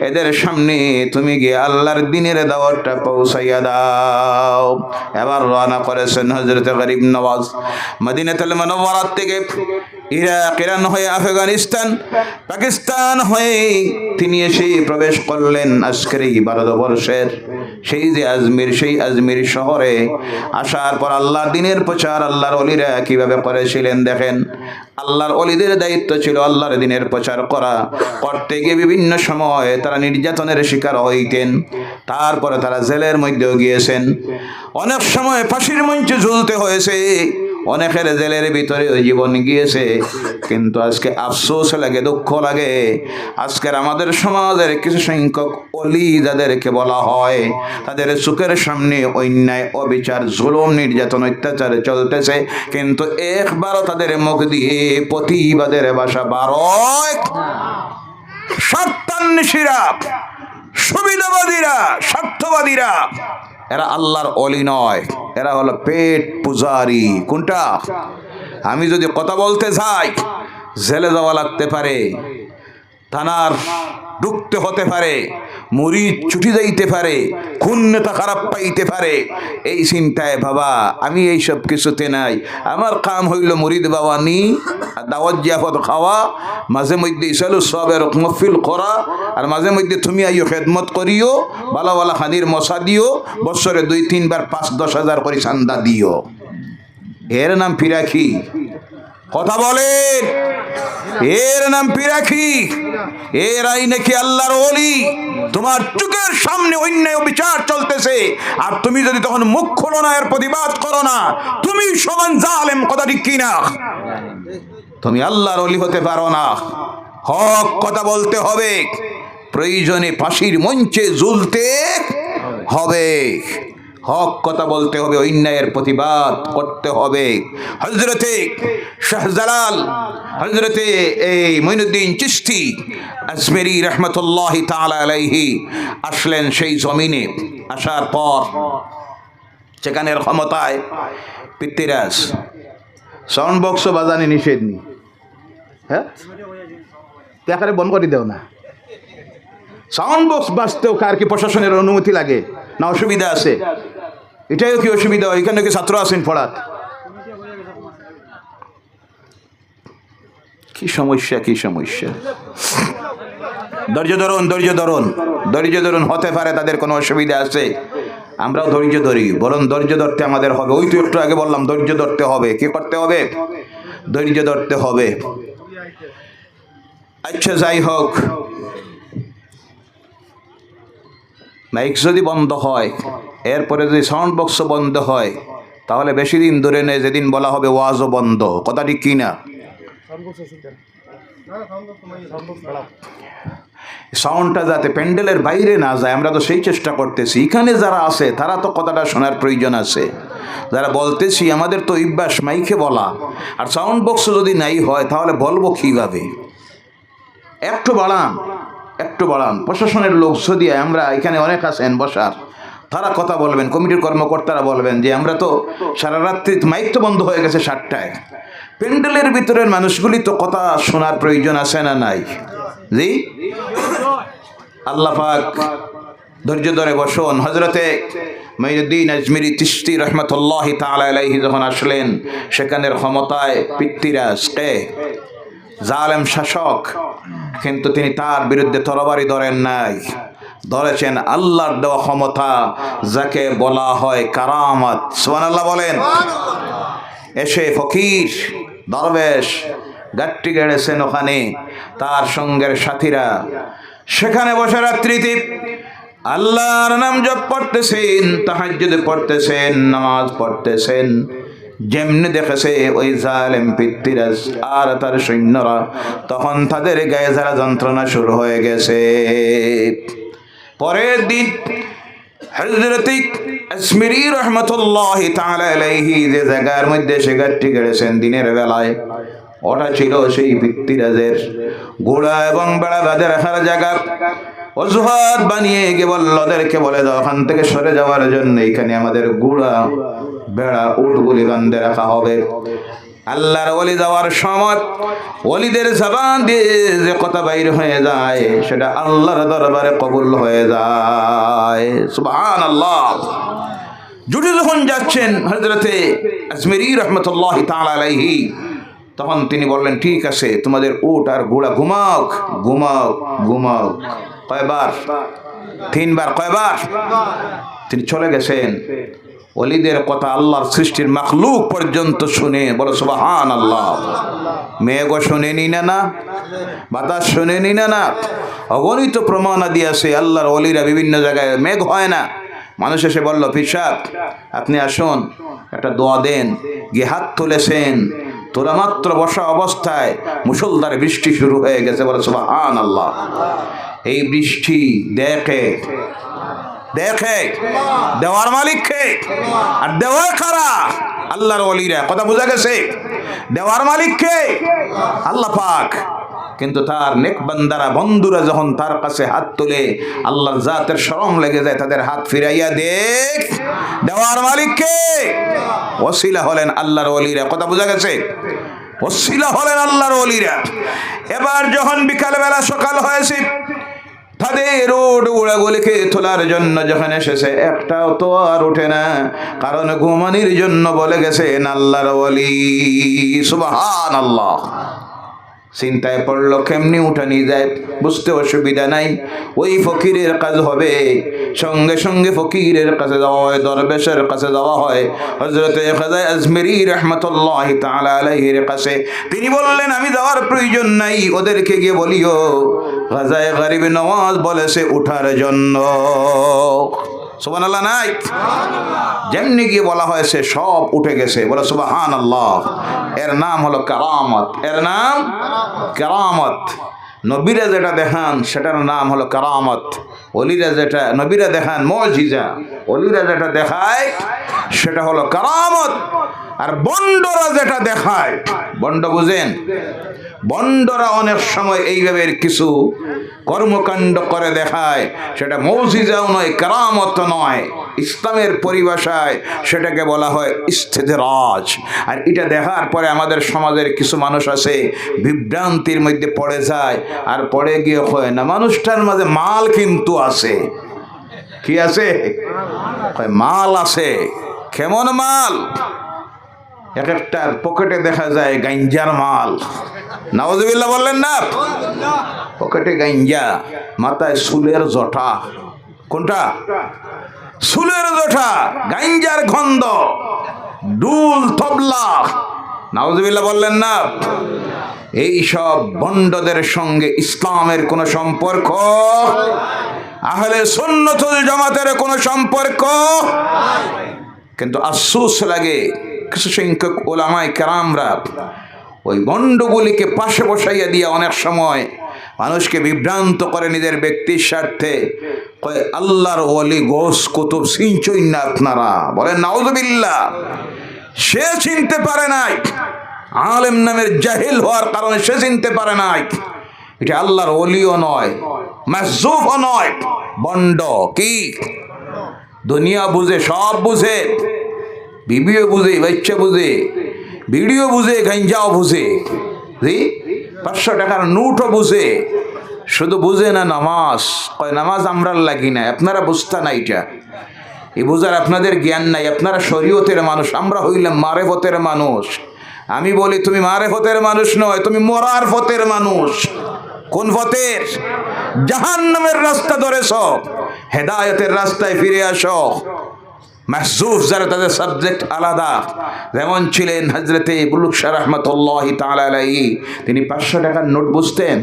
এদের সামনে তুমি গিয়ে আল্লাহর দ্বীনের দাওয়াতটা পৌঁছাইয়া দাও। এবার রওনা করেছেন হযরত গরিব নওয়াজ মদিনাতুল মুনাওয়ারা থেকে ইরাক, ইরান হয়ে আফগানিস্তান, পাকিস্তান হয়ে তিনি এসে প্রবেশ করলেন আজকের এই ভারতবর্ষের সেই যে আজমির, সেই আজমির শহরে। আসার পর আল্লাহর দ্বীনের প্রচার আল্লাহর ওলিরা কিভাবে করেছিলেন দেখেন। আল্লাহর ওলিদের দায়িত্ব ছিল আল্লাহর দ্বীনের প্রচার করা। করতে গিয়ে বিভিন্ন সময় তারা নির্যাতনের শিকার হইতেন, তারপরে তারা জেলের মধ্যেও গিয়েছেন, অনেক সময় ফাঁসির মঞ্চে ঝুলতে হয়েছে, অনেকের জেলের ভিতরে জীবন গিয়েছে। কিন্তু আজকে আফসোস লাগে, দুঃখ লাগে, আজকের আমাদের সমাজের কিছু সংখ্যক অলি যাদেরকে বলা হয়, তাদের চোখের সামনে অন্যায়, অবিচার, জুলুম, নির্যাতন, অত্যাচার চলতেছে, কিন্তু একবারও তাদের মুখ দিয়ে প্রতিবাদের ভাষা বারয়। স্বার্থান্বেষীরা, সুবিধাবাদীরা, স্বার্থবাদীরা, এরা আল্লাহর অলি নয়, এরা হলো পেট পূজারি। কোনটা? আমি যদি কথা বলতে যাই জেলে যাওয়া লাগতে পারে, থানার ঢুকতে হতে পারে, মুরিদ ছুটি যাইতে পারে, খুন নেতা খারাপ পাইতে পারে, এই চিন্তায় বাবা আমি এইসব কিছুতে নাই। আমার কাম হইল মুরিদ বাবা নি দাওয়াত জিয়াফত খাওয়া, মাঝে মধ্যে ইসালু সবের মফিল করা, আর মাঝে মধ্যে তুমি আইও খেদমত করিও, ভালো ভালো খানির মশা দিও, বছরে 2-3 বার 5-10 হাজার করে চান্দা দিও। এর নাম পিরাকি? কথা বলেন, এর নাম পিরাকি? এরাই নাকি আল্লাহর ওলি? তোমার চোখের সামনে অন্যায় বিচার চলতেছে, আর তুমি যদি তখন মুখ খোলো না, এর প্রতিবাদ করো না, তুমি সমান জালেম। কথা ঠিক কিনা? তুমি আল্লাহর ওলি হতে পারো না। হক কথা বলতে হবে, প্রয়োজনে ফাঁসির মঞ্চে ঝুলতে হবে, হক কথা বলতে হবে, অন্যায়ের প্রতিবাদ করতে হবে। হযরতে শাহজালাল, হযরতে মঈনুদ্দিন চিশতি আজমেরি রহমতুল্লাহি তাআলা আলাইহি আসলেন সেই জমিনে। আসার পর সেখানের ক্ষমতায় পিতৃরাজ, সাউন্ড বক্স বাজানি নিষেধ নি, হ্যাঁ এখানে বন্ধ করে দেও না। সাউন্ড বক্স বাজতেও কার কি প্রশাসনের অনুমতি লাগে না? অসুবিধা আছে? এটাও কি অসুবিধা? এখানে কি ছাত্র আছেন পড়াত? কি সমস্যা, কি সমস্যা? ধৈর্য ধরুন, ধৈর্য ধরুন, ধৈর্য ধরুন। হতে পারে তাদের কোনো অসুবিধা আছে, আমরাও ধৈর্য ধরি। বরং ধৈর্য ধরতে আমাদের হবে। ওই তো একটু আগে বললাম ধৈর্য ধরতে হবে। কি করতে হবে? ধৈর্য ধরতে হবে। আচ্ছা, যাই হোক, মাইক যদি বন্ধ হয়, এরপরে যদি সাউন্ড বক্স বন্ধ হয়, তাহলে বেশি দিন ধরে নেই যেদিন বলা হবে ওয়াজও বন্ধ। কথা ঠিক কিনা? সাউন্ডটা যাতে প্যান্ডেলের বাইরে না যায়, আমরা তো সেই চেষ্টা করতেছি। এখানে যারা আছে তারা তো কথাটা শোনার প্রয়োজন আছে। যারা বলতেছি আমাদের তো অভ্যাস মাইকে বলা, আর সাউন্ড বক্স যদি নাই হয় তাহলে বলবো কিভাবে? একটু বাড়ান, একটু বাড়ান। প্রশাসনের লোক যদি, আমরা এখানে অনেক আছেন বসার, তারা কথা বলবেন, কমিটির কর্মকর্তারা বলবেন যে আমরা তো সারা রাত্রি, মাইক তো বন্ধ হয়ে গেছে 7টায়, প্যান্ডেলের ভিতরের মানুষগুলি তো কথা শোনার প্রয়োজন আছে না নাই? জি, আল্লাহ পাক ধৈর্য ধরে বসুন। হযরতে মঈনুদ্দিন আজমিরি চিশতি রহমতুল্লাহি তাআলা আলাইহি যখন আসলেন, সেখানের ক্ষমতায় পিতৃরাজ কে? জালেম শাসক, কিন্তু তিনি তার বিরুদ্ধে তরবারি ধরেন নাই, ধরেছেন আল্লাহর দেওয়া ক্ষমতা, যাকে বলা হয় কারামাত। সুবহানাল্লাহ বলেন। এসে ফকির দরবেশ গাট্টি গেড়েছেন ওখানে, তার সঙ্গের সাথীরা সেখানে বসে রাত্রিতে আল্লাহর নাম জপ পড়তেছেন, তাহাজ্জুদ পড়তেছেন, নামাজ পড়তেছেন। যেমনি দেখেছে ওই জালেম পিতৃরাজ আর তার সৈন্যরা, তখন তাদের গায়ে যারা যন্ত্রণা শুরু হয়ে গেছে। পরের দিন হযরত আজমিরি রহমাতুল্লাহি তাআলা আলাইহি যে জায়গার মধ্যে সে গাড়ি গেড়েছেন দিনের বেলায়, ওটা ছিল সেই পিতৃরাজের ঘোড়া এবং বেড়া বাঁধে রাখার জায়গা। অজুহাত বানিয়ে গিয়ে বলল, ওদেরকে বলে দাও ওখান থেকে সরে যাওয়ার জন্য, এখানে আমাদের ঘোড়া বেড়া উটগুলি বাঁধে রাখা হবে। আল্লাহর ওলি যাওয়ার সময় ওলিদের জবান দিয়ে যে কথা বাইর হয়ে যায় সেটা আল্লাহর দরবারে কবুল হয়ে যায়। সুবহানাল্লাহ। জুটে যখন যাচ্ছেন হযরতে আজমিরি রহমতুল্লাহি তাআলা আলাইহি, তখন তিনি বললেন, ঠিক আছে তোমাদের উট আর ঘোড়া ঘুমাও ঘুমাও ঘুমাও। কয়বার? 3 বার। কয়বার? তিনি চলে গেছেন। ওলিদের কথা আল্লাহর সৃষ্টির মাখলুক পর্যন্ত শুনে, বলো সুবহানাল্লাহ। মেঘও শুনেনি না, বাতাস শুনেনি না, অগণিত প্রমাণাদি আছে। আল্লাহর ওলিরা বিভিন্ন জায়গায়, মেঘ হয় না, মানুষ এসে বলল, পিসাব আপনি আসুন একটা দোয়া দেন। গিয়ে হাত তুলেছেন, তোরা মাত্র বসা অবস্থায় মুষলধারে বৃষ্টি শুরু হয়ে গেছে, বলে সুবহানাল্লাহ। এই বৃষ্টি দেখে দেওয়ার মালিককে, আর দেওয়া কারা? আল্লাহর ওলিরা। কথা বোঝা গেছে? দেওয়ার মালিককে আল্লাহ পাক। কিন্তু তার নেক বান্দারা, বন্ধুরা যখন তার কাছে হাত তুলে আল্লাহর জাতের শরম লেগে যায়, তাদের হাত ফিরাইয়া দেখ দেওয়ার মালিককে। ওসিলা হলেন আল্লাহর ওলিরা। কথা বোঝা গেছে? ওসিলা হলেন আল্লাহর ওলিরা। এবার যখন বিকালবেলা সকাল হয়েছে, তাদের রোড উড়াগুলিকে তোলার জন্য যখন এসেছে, একটাও তো আর ওঠে না, কারণ ঘুমানির জন্য বলে গেছেন আল্লাহর ওলি। সুবহানাল্লাহ। চিন্তায় পড়লো কেমনি উঠানি যায়, বুঝতে অসুবিধা নাই। ওই ফকিরের কাজ হবে, সঙ্গে সঙ্গে ফকিরের কাছে যাওয়া হয়, দরবেশের কাছে যাওয়া হয়। হযরত খাজা আজমিরি রহমাতুল্লাহি তাআলা আলাইহির কাছে। তিনি বললেন, আমি যাওয়ার প্রয়োজন নাই, ওদেরকে গিয়ে বলিও খাজায়ে গরিব নওয়াজ বলেছে উঠার জন্য। সুবহানাল্লাহ নাই? যেমনি গিয়ে বলা হয়েছে সব উঠে গেছে, বলে সুবহানাল্লাহ। এর নাম হলো কারামত। এর নাম কারামত। নবীরা যেটা দেখান সেটার নাম হলো কারামত। ওলিরা যেটা, নবীরা দেখান মুজিজা, ওলিরা যেটা দেখায় সেটা হলো কারামত। আর বন্ডরা যেটা দেখায়, বন্ড বুঝেন? বন্ডরা অনেক সময় এইভাবে কিছু কর্মকাণ্ড করে দেখায়, সেটা মুজিজাও নয়, কারামত নয়। ইসলামের পরিভাষায় সেটাকে বলা হয় ইস্তেদরাজ। আর এটা দেখার পরে আমাদের সমাজের কিছু মানুষ আছে বিভ্রান্তির মধ্যে পড়ে যায়, আর পড়ে গিয়ে হয় না মানুষটার মাঝে মাল কিন্তু আছে। কি আছে? মাল আছে। কেমন মাল? এক একটার পকেটে দেখা যায় গাঞ্জার মাল। নাউজুবিল্লাহ বললেন না? পকেটে গাঞ্জা, মাথায় চুলের জটা। কোনটা? চুলের জটা, গাঞ্জার গন্ধ, ডুল তবলা। নাউজুবিল্লাহ বললেন না? এই সব বন্ডদের সঙ্গে ইসলামের কোনো সম্পর্ক, আহলে সুন্নাতুল জামাতের কোনো সম্পর্ক। কিন্তু আফসোস লাগে, কিছু সংখ্যক ওলামায়ে কেরামরা ওই বন্ডগুলিকে পাশে বসাইয়া দিয়া অনেক সময় মানুষকে বিভ্রান্ত করে নিজের ব্যক্তির স্বার্থে। কয় আল্লাহর ওলি গোস কুতুব চিনছই না আপনারা? বলেন নাউজুবিল্লাহ। সে চিনতে পারে নাই, আলেম নামের জাহিল হওয়ার কারণে সে চিনতে পারে নাই। এটা আল্লাহর ওলিও নয়, মাসজুফও নয়, বন্ড। কি? দুনিয়া বুঝে, সব বুঝে, বিবিও বুঝে, বাচ্চা বুঝে, ভিডিও বুঝে, গাঞ্জাও বুঝে, 500 টাকার নোটও বুঝে, শুধু বুঝে না নামাজ। কয় নামাজ আমরার লাগি না, আপনারা বুঝতা না। এটা এই বুঝার আপনাদের জ্ঞান নাই। আপনারা শরীয়তের মানুষ, আমরা হইলাম মারেফতের মানুষ। আমি বলি তুমি মারেফতের মানুষ নয়, তুমি মরার ফতের মানুষ। কোন ফতের? জাহান্নামের রাস্তা ধরেছ, হেদায়েতের রাস্তায় ফিরে আসো। মাহজুফ যারা, তাদের সাবজেক্ট আলাদা। যেমন ছিলেন হযরতে বুলুক শাহ রাহমাতুল্লাহি তাআলা আলাইহি, তিনি 500 টাকার নোট বুঝতেন?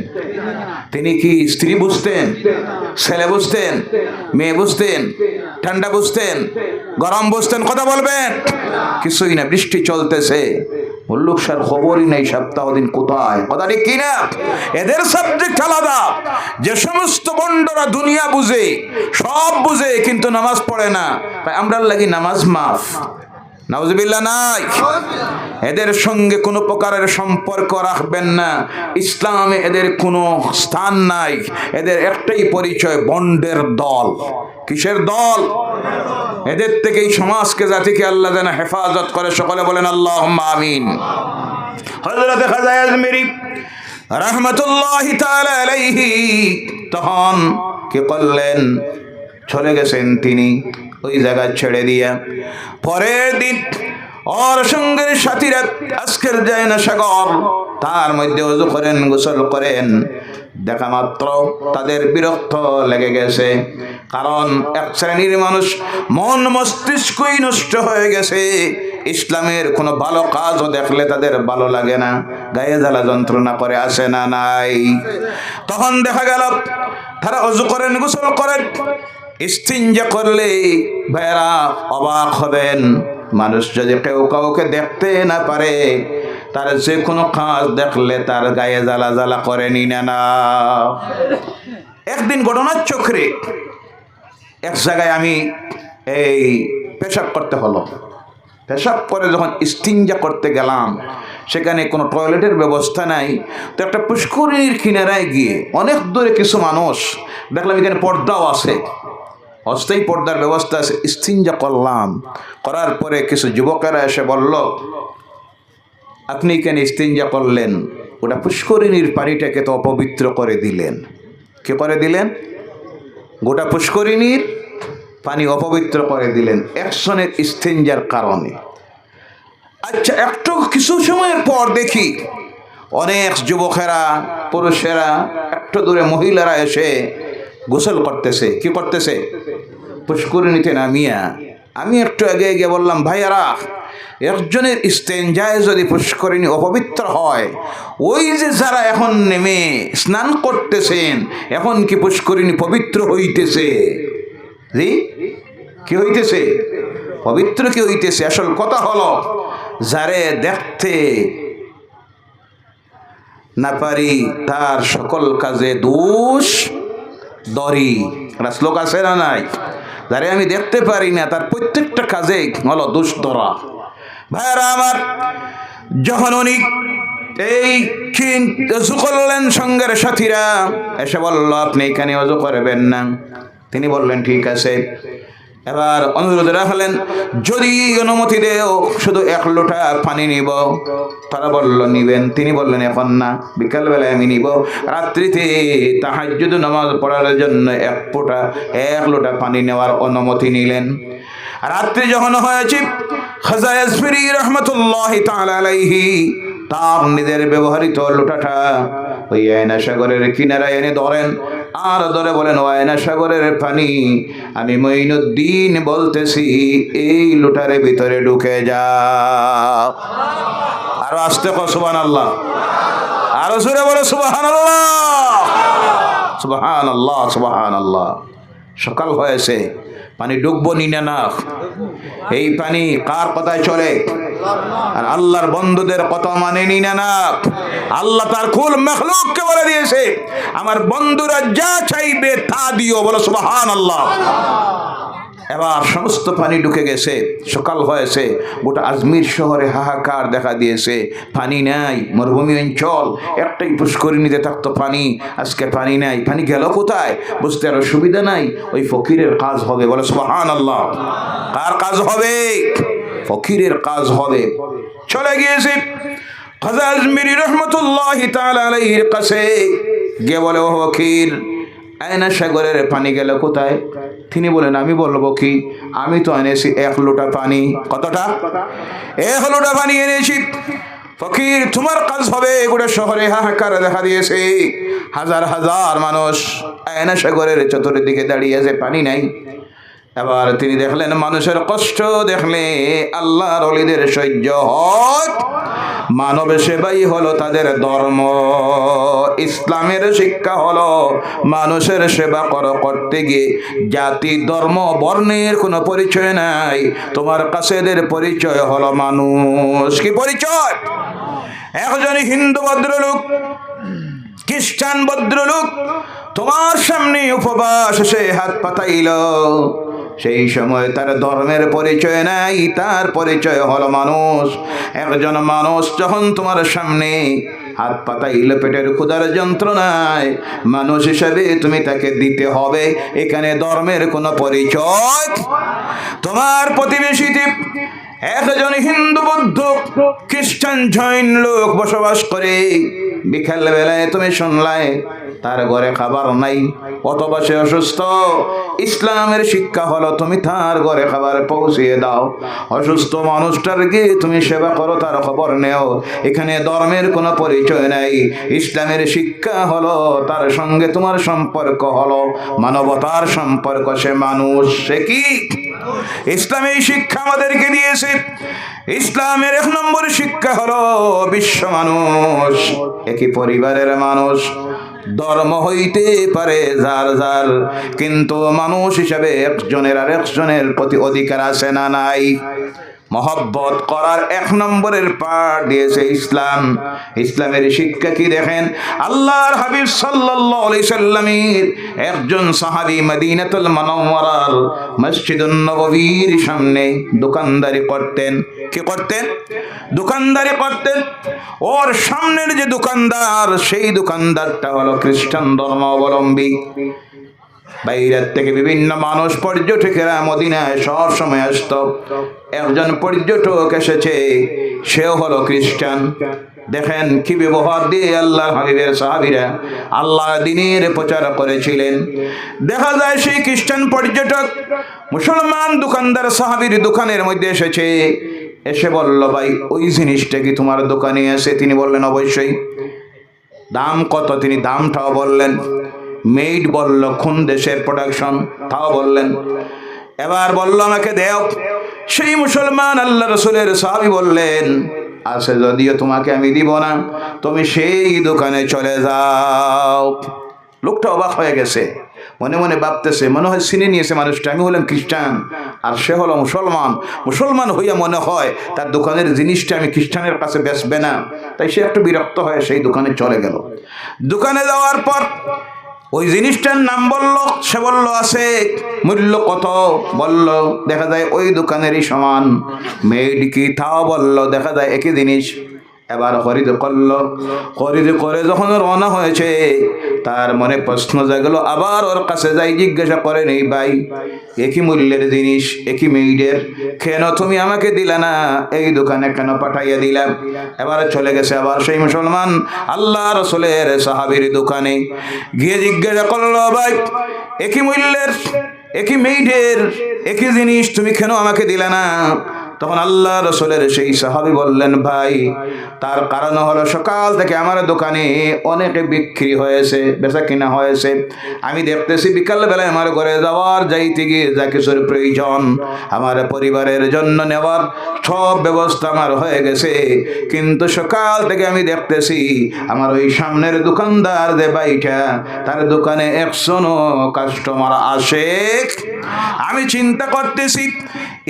তিনি কি স্ত্রী বুঝতেন? ছেলে বুঝতেন? মেয়ে বুঝতেন? ঠান্ডা বুঝতেন? গরম বুঝতেন? কথা বলবেন? কিছুই না। বৃষ্টি চলতেছে, মুল্লুক স্যার খবরই নেই সপ্তাহ দিন কোথায়, কথা ঠিক কিনা? এদের সাবজেক্ট আলাদা। যে সমস্ত বন্ডরা দুনিয়া বুঝে, সব বুঝে, কিন্তু নামাজ পড়ে না, তাই আমরা লাগি নামাজ মাফ। নাউজুবিল্লাহ নাই। এদের সঙ্গে কোনো প্রকারের সম্পর্ক রাখবেন না। ইসলামে এদের কোনো স্থান নাই। এদের একটাই পরিচয়, বন্ডের দল। কিসের দল? এদের থেকে এই সমাজকে, জাতিকে আল্লাহ যেন হেফাজত করে, সকলে বলেন আল্লাহুম্মা আমিন। হযরত খাজা আজমিরি রাহমাতুল্লাহি তাআলা আলাইহি তখন কি করলেন? চলে গেছেন তিনি ওই জায়গা ছেড়ে দিয়া। পরের দিন ওর সঙ্গের সাথীরা আজকের যায় না সাগর, তার মধ্যে ওযু করেন, গোসল করেন। দেখা মাত্র তাদের বিরক্ত লেগে গেছে, কারণ এক শ্রেণীর মানুষ মন মস্তিষ্কই নষ্ট হয়ে গেছে। ইসলামের কোনো ভালো কাজও দেখলে তাদের ভালো লাগে না, গায়ে জ্বালা যন্ত্রণা করে, আসে না নাই? তখন দেখা গেল তারা ওযু করেন, গোসল করেন, ইস্তিনজা করলে ভাইরা অবাক হবেন, মানুষ যদি কেউ কাউকে দেখতে না পারে, তার যে কোনো কাজ দেখলে তার গায়ে জ্বালা জ্বালা করেনি না। একদিন ঘটনার চক্রে এক জায়গায় আমি এই পেশাব করতে হলো। পেশাব করে যখন ইস্তিনজা করতে গেলাম, সেখানে কোনো টয়লেটের ব্যবস্থা নাই। তো একটা পুষ্করিণীর কিনারায় গিয়ে অনেক দূরে কিছু মানুষ দেখলাম, এখানে পর্দাও আছে, অস্থায়ী পর্দার ব্যবস্থা আছে। ইস্তিনজা করলাম, করার পরে কিছু যুবকেরা এসে বলল, আপনি এখানে ইস্তিনজা করলেন, ওটা পুষ্করিণীর পানিটাকে তো অপবিত্র করে দিলেন। কে করে দিলেন? গোটা পুষ্করিণীর পানি অপবিত্র করে দিলেন একজনের ইস্তিনজার কারণে। আচ্ছা, একটু কিছু সময়ের পর দেখি অনেক যুবকেরা, পুরুষেরা, একটু দূরে মহিলারা এসে গোসল করতেছে। কি করতেছে? পুষ্করিণীতে নামিয়া। আমি একটু আগে গিয়ে বললাম, ভাইয়ারা, একজনের ইস্তেঞ্জায় যদি পুষ্করিণী অপবিত্র হয়, ওই যে যারা এখন নেমে স্নান করতেছেন, এখন কি পুষ্করিণী পবিত্র হইতেছে? জি, কি হইতেছে? পবিত্র কি হইতেছে? আসল কথা হলো, যারে দেখতে না পারি তার সকল কাজে দোষ দরি। একটা শ্লোক আছে না নাই? যারে আমি দেখতে পারি না তার প্রত্যেকটা কাজে হলো দোষ ধরা। ভাইরা আমার, যখন উনি এই অজু করলেন, সঙ্গের সাথীরা এসে বলল, আপনি এখানে অজু করবেন না। তিনি বললেন, ঠিক আছে। এবার অনুরোধ রাখলেন, যদি অনুমতি দেও শুধু 1 লোটা পানি নিব। তারা বলল, নিবেন। তিনি বললেন, এখন না, বিকালবেলায় আমি নিব। রাত্রিতে তাহাজ্জুদ নামাজ পড়ার জন্য 1 লোটা পানি নেওয়ার অনুমতি নিলেন। রাত্রি যখন হয়েছে, খাজা আজমিরি রহমতুল্লাহি তাআলা আলাইহি তার নিজের ব্যবহৃত লোটাটা ওই আয়না সাগরের কিনারায় এনে ধরেন, আর ধরে বলেন, ও আয়না সাগরের পানি, আমি মঈনুদ্দিন বলতেছি, এই লোটার ভিতরে ঢুকে যা। আরো আস্তে কও সুবহানাল্লাহ, আরো জোরে বলো সুবহানাল্লাহ, সুবহানাল্লাহ, সুবহানাল্লাহ। সকাল হয়েছে, পানি ডুববো নি না? এই পানি কার কথায় চলে? আর আল্লাহর বন্ধুদের কথা মানেনি না? আল্লাহ তার কুল মাখলুককে বলে দিয়েছে, আমার বন্ধুরা যা চাইবে তা দিও। বলো সুবহানাল্লাহ। এবার সমস্ত পানি ঢুকে গেছে, সকাল হয়েছে, গোটা আজমির শহরে হাহাকার দেখা দিয়েছে। পানি নাই, মরুভূমি অঞ্চল, একটাই পুষ্করিণীতে থাকতো পানি, আজকে পানি নাই। পানি গেল কোথায়? বুঝতে আর সুবিধা নাই। ওই ফকিরের কাজ হবে। বলে সুবহানাল্লাহ। কার কাজ হবে? ফকিরের কাজ হবে। চলে গিয়েছে খাজা আজমিরি রহমতুল্লাহি তাআলা আলাইহির কাছে, গিয়ে বলে, ও ফকির, আয়না সাগরের পানি গেল কোথায়? তিনি বলেন, আমি বলবো কি, আমি তো এনেছি 1 লোটা পানি। কতটা? 1 লোটা পানি এনেছি। ফকির, তোমার কাজ হবে। গোটা শহরে হাহাকার দেখা দিয়েছে, হাজার হাজার মানুষ আয়না সাগরের চতুর্দিকে দাঁড়িয়ে আছে, পানি নাই। এবার তিনি দেখলেন মানুষের কষ্ট দেখলে আল্লাহর ওলিদের সহ্য হয়। মানব সেবাই হলো তাদের ধর্ম। ইসলামের শিক্ষা হলো মানুষের সেবা করতে গিয়ে জাতি ধর্ম বর্ণের কোনো পরিচয় নাই। তোমার কাছে এদের পরিচয় হলো মানুষ। কি পরিচয়? একজন হিন্দু ভদ্রলোক, খ্রিস্টান ভদ্রলোক তোমার সামনে উপবাস সে হাত পাতাইল, সেই সময় তার ধর্মের পরিচয় নাই, তার পরিচয় হলো মানুষ। একজন মানুষ যখন তোমার সামনে হাত পাতাইল পেটের ক্ষুধার যন্ত্রণায়, মানুষ হিসাবে তুমি তাকে দিতে হবে। এখানে ধর্মের কোনো পরিচয়। তোমার প্রতিবেশীতে একজন হিন্দু বৌদ্ধ খ্রিস্টান জৈন লোক বসবাস করে, বিকাল বেলায় তুমি শুনলাই তার ঘরে খাবার নাই অথবা সে অসুস্থ। ইসলামের শিক্ষা হলো তুমি তার ঘরে খাবার পৌঁছিয়ে দাও, অসুস্থ মানুষটার গিয়ে তুমি সেবা করো, তার খবর নেও। এখানে ধর্মের কোনো পরিচয় নাই। ইসলামের শিক্ষা হলো তার সঙ্গে তোমার সম্পর্ক হলো মানবতার সম্পর্ক। সে মানুষ, সে কি? ইসলাম এই শিক্ষা আমাদেরকে দিয়েছে। ইসলামের 1 নম্বর শিক্ষা হলো বিশ্ব মানুষ, একই পরিবারের মানুষ। ধর্ম হইতে পারে যার যার, কিন্তু মানুষ হিসাবে একজনের আর একজনের প্রতি অধিকার আছে না নাই? মহব্বত করার 1 নম্বরের পাঠ দিয়েছে ইসলাম। ইসলামের শিক্ষা কি দেখেন, আল্লাহর হাবিব সাল্লাল্লাহু আলাইহি সাল্লামের একজন সাহাবী মদিনাতুল মুনাওয়ারার মসজিদুন নববীর সামনে দোকানদারি করতেন। কি করতেন? দোকানদারি করতেন। ওর সামনের যে দোকানদার, সেই দোকানদারটা হলো খ্রিস্টান ধর্মাবলম্বী। বাইরের থেকে বিভিন্ন মানুষ, পর্যটকেরা মদিনায় সব সময় আসত। একজন পর্যটক এসেছে, সেও হলো খ্রিস্টান। দেখেন কি ব্যবহার দিয়ে আল্লাহ হাবিবের সাহাবীরা আল্লাহ দ্বীনের প্রচার করেছিলেন। দেখা যায় সেই খ্রিস্টান পর্যটক মুসলমান দোকানদার সাহাবীর দোকানের মধ্যে এসেছে, এসে বলল, ভাই ওই জিনিসটা কি তোমার দোকানে আছে? তিনি বললেন অবশ্যই। দাম কত? তিনি দামটাও বললেন। মেড বলল কোন দেশের প্রোডাকশন, তাও বললেন। এবার বলল আমাকে দেও। সেই মুসলমান আল্লাহ রাসূলের সাহাবী বললেন, আছে যদিও তোমাকে আমি দিব না, তুমি সেই দোকানে চলে যাও। লোকটা অবাক হয়ে গেছে, মনে মনে ভাবতেছে, মনে হয় চিনে নিয়েছে মানুষটা। আমি হলাম খ্রিস্টান আর সে হলো মুসলমান। মুসলমান হইয়া মনে হয় তার দোকানের জিনিসটা আমি খ্রিস্টানের কাছে বেচবে না। তাই সে একটু বিরক্ত হয়ে সেই দোকানে চলে গেল। দোকানে যাওয়ার পর ওই জিনিসটার নাম বলল, সে বলল আছে। মূল্য কত? বলল, দেখা যায় ওই দোকানেরই সমান। মেড কি? তাও বলল, দেখা যায় একই জিনিস। এবার খরিদ করলো। খরিদ করে যখন রওনা হয়েছে, তার মনে প্রশ্ন জাগলো, আবার ওর কাছে যাই জিজ্ঞাসা করে, নেই ভাই একই মূল্যের জিনিস, একই মেইডের, কেন তুমি আমাকে দিলা না? এই দোকানে কেন পাঠাইয়া দিলাম? এবার চলে গেছে আবার সেই মুসলমান আল্লাহ রাসূলের সাহাবীর দোকানে গিয়ে জিজ্ঞাসা করলো, ভাই একই মূল্যের, একই মেইডের, একই জিনিস, তুমি কেন আমাকে দিলা না? তখন আল্লাহ রাসূলের সেই সাহাবী বললেন, ভাই তার কারণ হলো সকাল থেকে আমার দোকানে অনেকে বিক্রি হয়েছে, বেচা কিনা হয়েছে। আমি দেখতেছি বিকাল বেলায় আমার ঘরে যাওয়ার যাইতে গিয়ে যা কিছুর প্রয়োজন আমার পরিবারের জন্য নেওয়ার সব ব্যবস্থা আমার হয়ে গেছে, কিন্তু সকাল থেকে আমি দেখতেছি আমার ওই সামনের দোকানদার যে ভাইটা, তার দোকানে 100 কাস্টমার আসে। আমি চিন্তা করতেছি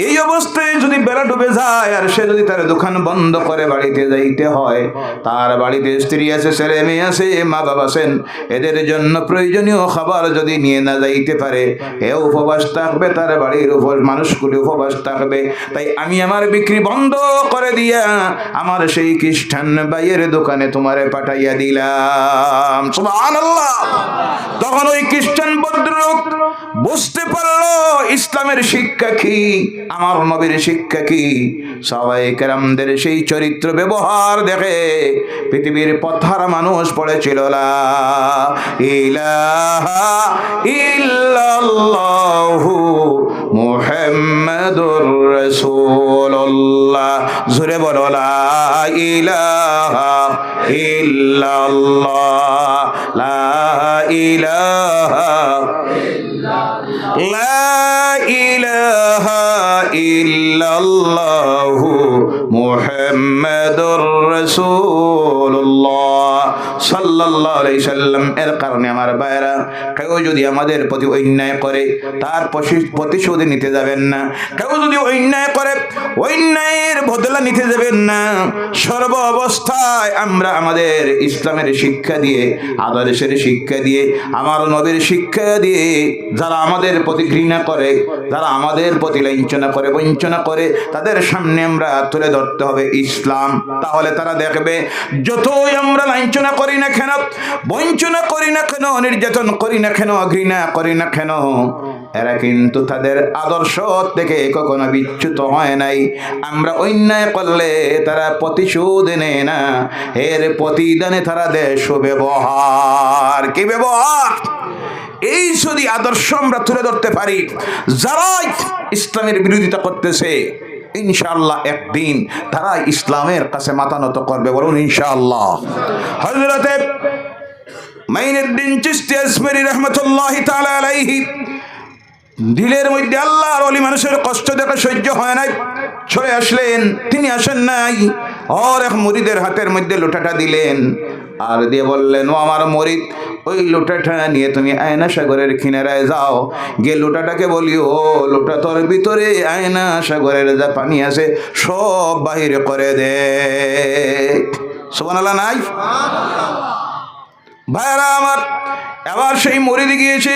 এই অবস্থায় যদি বেলা ডুবে যায় আর সে যদি তার দোকান বন্ধ করে বাড়িতে যাইতে হয়, তার বাড়িতে স্ত্রী আছে, ছেলে মেয়ে আছে, মা বাবা আছেন, এদের জন্য প্রয়োজনীয় খাবার যদি নিয়ে না যাইতে পারে, এ উপবাস থাকবে, তার বাড়ির উপর মানুষগুলি উপবাস থাকবে। তাই আমি আমার বিক্রি বন্ধ করে দিয়া আমার সেই খ্রিস্টান ভাইয়ের দোকানে তোমারে পাঠাইয়া দিলাম। সুবহানাল্লাহ। তখন ওই খ্রিস্টান ভদ্রলোক বুঝতে পারলো ইসলামের শিক্ষা কি, আমার নবীর শিক্ষা কি। সাহাবায়ে কেরামদের সেই চরিত্র ব্যবহার দেখে পৃথিবীর পথহারা মানুষ পড়েছিল, লা ইলাহা ইল্লাল্লাহু মুহাম্মাদুর রাসূলুল্লাহ। জোরে বলো, লা ইলাহা ইল্লাল্লাহ, লা ইলাহা ইল্লাল্লাহ। লা ইলাহা ইল্লাল্লাহু মুহাম্মাদুর রাসূলুল্লাহ সাল্লাল্লাহু আলাইহি সাল্লাম। এর কারণে আমার ভাইরা, কেউ যদি আমাদের প্রতি অন্যায় করে তার প্রতিশোধ নিতে যাবেন না। কেউ যদি অন্যায় করে অন্যায়ের বদলা নিতে যাবেন না। সর্ব অবস্থায় আমরা আমাদের ইসলামের শিক্ষা দিয়ে, আদর্শের শিক্ষা দিয়ে, আমার নবীর শিক্ষা দিয়ে যারা আমাদের প্রতি ঘৃণা করে, যারা আমাদের প্রতি লাঞ্ছনা করে, বঞ্চনা করে, তাদের সামনে আমরা তুলে ধরতে হবে ইসলাম। তাহলে তারা দেখবে যতই আমরা লাঞ্ছনা করি না কেন, বঞ্চনা করি না কেন, নির্যাতন করি না কেন, ঘৃণা করি না কেন, এরা কিন্তু তাদের আদর্শ থেকে কখনো বিচ্যুত হয় নাই। আমরা অন্যায় করলে তারা প্রতিশোধ নেয় না, এর প্রতিদানে তারা দেয় সুব্যবহার। কি ব্যবহার? এই যদি আদর্শ আমরা তুলে ধরতে পারি, যারাই ইসলামের বিরোধিতা করতেছে ইনশাআল্লাহ একদিন তারা ইসলামের কাছে মাথা নত করবে। বলুন ইনশাআল্লাহ। হযরতে মাইনুদ্দিন চিশতি আসমারি রাহমাতুল্লাহি তাআলা আলাইহি দিলের মধ্যে আল্লাহর ওলি মানুষের কষ্ট দেখে সহ্য হয় নাই, ছড়ে আসলেন। তিনি আসেন নাই, আর এক মুরিদের হাতের মধ্যে লোটাটা দিলেন আর দিয়ে বললেন, ও আমার মুরিদ, ওই লোটাটা নিয়ে তুমি আয়না সাগরের কিনারায় যাও, গিয়ে লোটাটাকে বলিও, লোটা তোর ভিতরে আয়না সাগরের যা পানি আছে সব বাহির করে দে। সুবহানাল্লাহ নাই? ভাইরা আমার, এবার সেই মুরিদ গিয়েছে।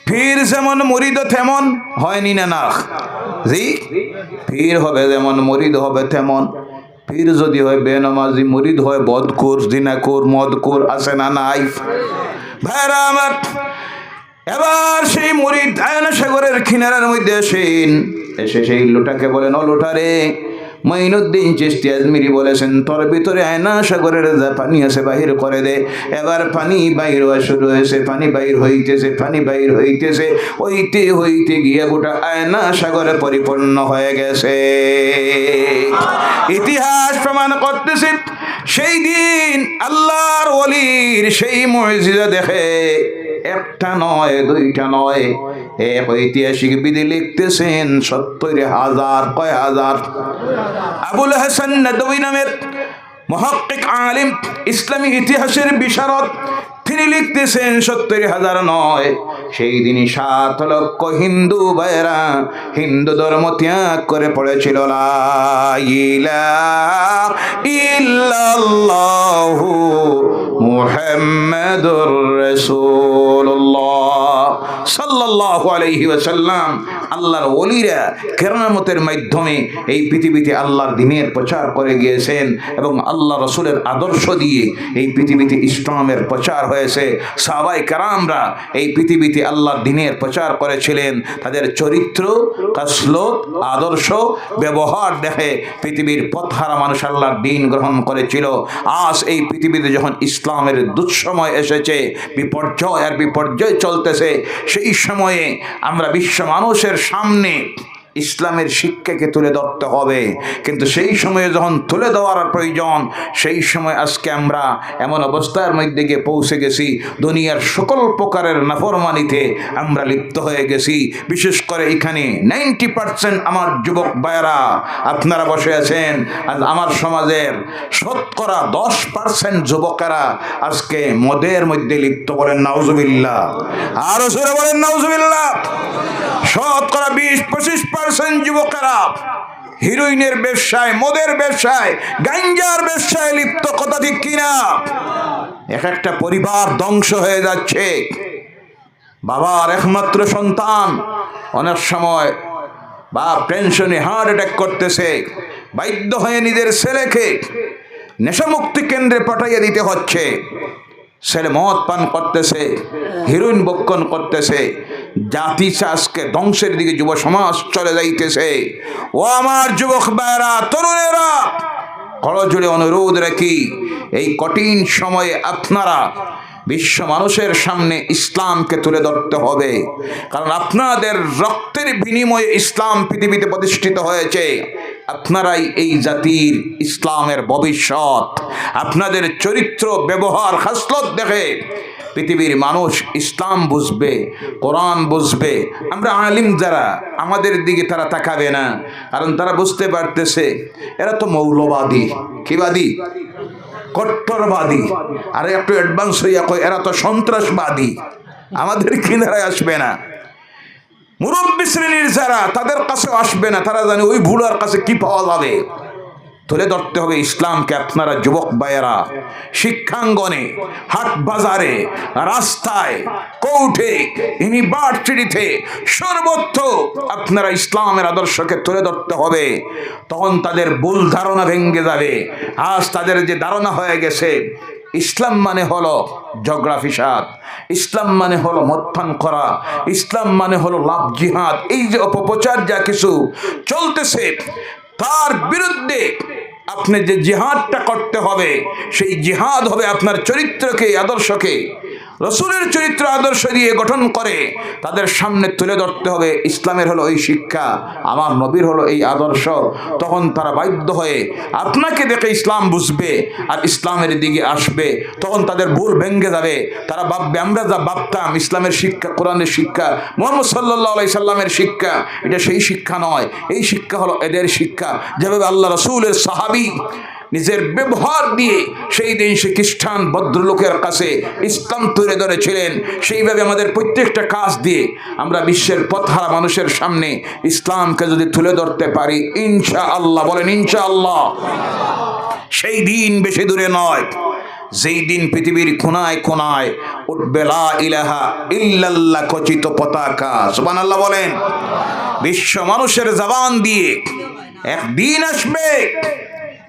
পীর যেমন মুরিদ তেমন হয়নি না? না জি, পীর হবে যেমন মুরিদ হবে তেমন। পীর যদি হয় বেনামাজি, মুরিদ হয় বদকুর, জিনাকুর, মদকুর, আছে না নাই? ভাইরা আমার, এবার সেই মুরিদ আয়না সাগরের কিনারার মধ্যে এসে সেই লোটাকে বলেন, ও লোটারে, মাইনুদ্দিন চিশতি আজমিরি বলেছেন তোর ভিতরে আয়না সাগরের যা পানি আছে বাহির করে দে। এবার পানি বাইর হওয়া শুরু হয়েছে, পানি বাইর হইতেছে, পানি বাইর হইতেছে, হইতে হইতে গিয়ে গোটা আয়না সাগরে পরিপূর্ণ হয়ে গেছে। ইতিহাস প্রমাণ করতেছে সেই দিন আল্লাহর ওলির সেই মুজিজা দেখে একটা নয়, দুইটা নয়, এক ঐতিহাসিক বিধি লিখতেছেন ৭০,০০০। কয় হাজার? আবুল হাসান নদভী নামের মুহাক্কিক আলিম, ইসলামী ইতিহাসের বিশারদ, তিনি লিখতেছেন ৭০,০০০ নয়, সেই দিনই ৭ লক্ষ হিন্দু ভাইরা হিন্দু ধর্ম ত্যাগ করে পড়েছিল লা ইলাহা ইল্লাল্লাহু মুহাম্মাদুর রাসূলুল্লাহ সাল্লাল্লাহু আলাইহি ওয়াসাল্লাম। আল্লাহর ওলিরা কেরামতের মাধ্যমে এই পৃথিবীতে আল্লাহর দ্বীনের প্রচার করে গিয়েছেন এবং আল্লাহ রাসূলের আদর্শ দিয়ে এই পৃথিবীতে ইসলামের প্রচার হয়েছে। সাহাবায়ে কেরামরা এই পৃথিবীতে আল্লাহর দ্বীনের প্রচার করেছিলেন। তাদের চরিত্র, খাসলত, আদর্শ, ব্যবহার দেখে পৃথিবীর পথহারা মানুষ আল্লাহর দ্বীন গ্রহণ করেছিল। আজ এই পৃথিবীতে যখন ইসলামের দুঃসময় এসেছে, বিপর্যয় আর বিপর্যয় চলতেছে, সেই সময়ে আমরা বিশ্ব মানুষের সামনে ইসলামের শিক্ষাকে তুলে ধরতে হবে। কিন্তু সেই সময়ে যখন তুলে দেওয়ার প্রয়োজন, সেই সময় আজকে আমরা এমন অবস্থার মধ্যে গিয়ে পৌঁছে গেছি, দুনিয়ার সকল প্রকারের নাফরমানিতে আমরা লিপ্ত হয়ে গেছি। বিশেষ করে এখানে 90% আমার যুবক ভাইয়েরা আপনারা বসে আছেন। আর আমার সমাজের শতকরা 10% যুবকেরা আজকে মদের মধ্যে লিপ্ত। বলেন নাউজুবিল্লাহ। আরো জোরে বলেন নাউজুবিল্লাহ। শতকরা 20-25% যুবকেরা হিরোইনের ব্যবসায়, মদের ব্যবসায়, গাঞ্জার ব্যবসায় লিপ্ত। কথা ঠিক কিনা? এক একটা পরিবার ধ্বংস হয়ে যাচ্ছে। বাবার একমাত্র সন্তান, অনেক সময় বাপ টেনশনে হার্ট অ্যাটাক করতেছে, বাধ্য হয়ে নিজের ছেলেকে নেশামুক্তি কেন্দ্রে পাঠাইয়ে দিতে হচ্ছে। ছেলে মদ পান করতেছে, হিরোইন বক্ষণ করতেছে, জাতি আজকে ধ্বংসের দিকে যুব সমাজ চলে যাইতেছে। ও আমার যুবক ভাইয়েরা, তরুণেরা, করজোড়ে অনুরোধ রাখি, এই কঠিন সময়ে আপনারা বিশ্ব মানুষের সামনে ইসলামকে তুলে ধরতে হবে। কারণ আপনাদের রক্তের বিনিময়ে ইসলাম পৃথিবীতে প্রতিষ্ঠিত হয়েছে। আপনারাই এই জাতির ইসলামের ভবিষ্যৎ। আপনাদের চরিত্র, ব্যবহার, খাসলত দেখে পৃথিবীর মানুষ ইসলাম বুঝবে, কোরআন বুঝবে। আমরা আলিম যারা, আমাদের দিকে তারা তাকাবে না, কারণ তারা বুঝতে পারতেছে এরা তো মৌলবাদী। কিবাদী? কট্টরবাদী। আর একটু অ্যাডভান্স হইয়া কয় এরা তো সন্ত্রাসবাদী। আমাদের কিনারায় আসবে না। মুরব্বী শ্রেণীর যারা, তাদের কাছে আসবে না। তারা জানে ওই ভুলার কাছে কি পাওয়া যাবে। তুলে ধরতে হবে ইসলামকে। আপনারা যুবক ভাইয়েরা শিক্ষাঙ্গনে, হাট বাজারে, রাস্তায়, কোর্টে, ইউনিভার্সিটিতে, সর্বত্র আপনারা ইসলামের আদর্শকে তুলে ধরতে হবে। তখন তাদের ভুল ধারণা ভেঙে যাবে। আজ তাদের যে ধারণা হয়ে গেছে ইসলাম মানে হলো ঝগড়া ফিসাদ, ইসলাম মানে হলো মদপান করা, ইসলাম মানে হলো লাভ জিহাদ, এই যে অপপ্রচার যা কিছু চলতেছে, তার বিরুদ্ধে আপনি যে জিহাদটা করতে হবে, সেই জিহাদ হবে আপনার চরিত্রকে, আদর্শকে রসুলের চরিত্র আদর্শ দিয়ে গঠন করে তাদের সামনে তুলে ধরতে হবে। ইসলামের হলো এই শিক্ষা, আমার নবীর হলো এই আদর্শ। তখন তারা বাধ্য হয়ে আপনাকে দেখে ইসলাম বুঝবে আর ইসলামের দিকে আসবে। তখন তাদের ভুল ভেঙে যাবে। তারা ভাববে আমরা যা ভাবতাম ইসলামের শিক্ষা, কোরআনের শিক্ষা, মুহাম্মদ সাল্লাল্লাহু আলাইহি সাল্লামের শিক্ষা, এটা সেই শিক্ষা নয়। এই শিক্ষা হলো এদের শিক্ষা। যেভাবে আল্লাহ রসুলের সাহাবী নিজের ব্যবহার দিয়ে সেই দিন সে খ্রিস্টান ভদ্রলোকের কাছে ইসলাম তুলে ধরেছিলেন, সেইভাবে আমাদের প্রত্যেকটা কাজ দিয়ে আমরা বিশ্বের পথহারা মানুষের সামনে ইসলামকে যদি তুলে ধরতে পারি, ইনশাআল্লাহ, বলেন ইনশাআল্লাহ, সেই দিন বেশি দূরে নয় যেই দিন পৃথিবীর কোনায় কোনায় উঠবে লা ইলাহা ইল্লাল্লাহ খচিত পতাকা। সুবহানাল্লাহ বলেন। বিশ্ব মানুষের জবান দিয়ে একদিন আসবে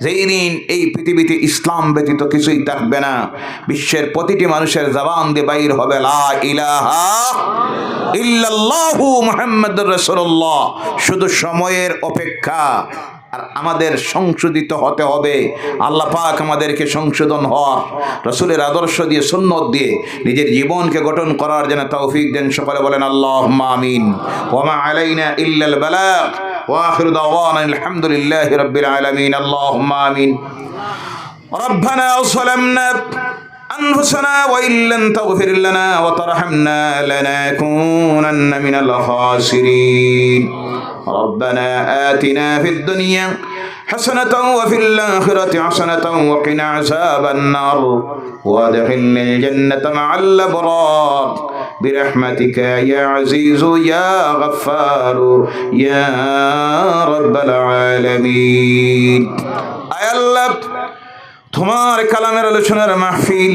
যেই দিন এই পৃথিবীতে ইসলাম ব্যতীত কিছুই থাকবে না। বিশ্বের প্রতিটি মানুষের জবান দিয়ে বাইর হবে লা ইলাহা ইল্লাল্লাহু মুহাম্মাদুর রাসূলুল্লাহ। শুধু সময়ের অপেক্ষা। আর আমাদের সংশোধিত হতে হবে। আল্লাহ পাক আমাদেরকে সংশোধন হওয়ার, রসুলের আদর্শ দিয়ে, সুন্নত দিয়ে নিজের জীবনকে গঠন করার জন্য তৌফিক দেন। সকলে বলেন আল্লাহুম্মা আমিন। ওয়া মা আলাইনা ইল্লাল বালাগ ওয়া আখিরু দাওয়ানা আলহামদুলিল্লাহি রাব্বিল আলামিন। আল্লাহুম্মা আমিন। রব্বানা যালামনা أنفسنا وإن لم تغفر لنا وترحمنا لنكونن من الخاسرين. ربنا آتنا في الدنيا حسنة وفي الآخرة حسنة وقنا عذاب النار وادخلنا الجنة مع الأبرار برحمتك يا عزيز يا غفار يا رب العالمين. أي الله তোমার কালামের আলোচনার মাহফিল,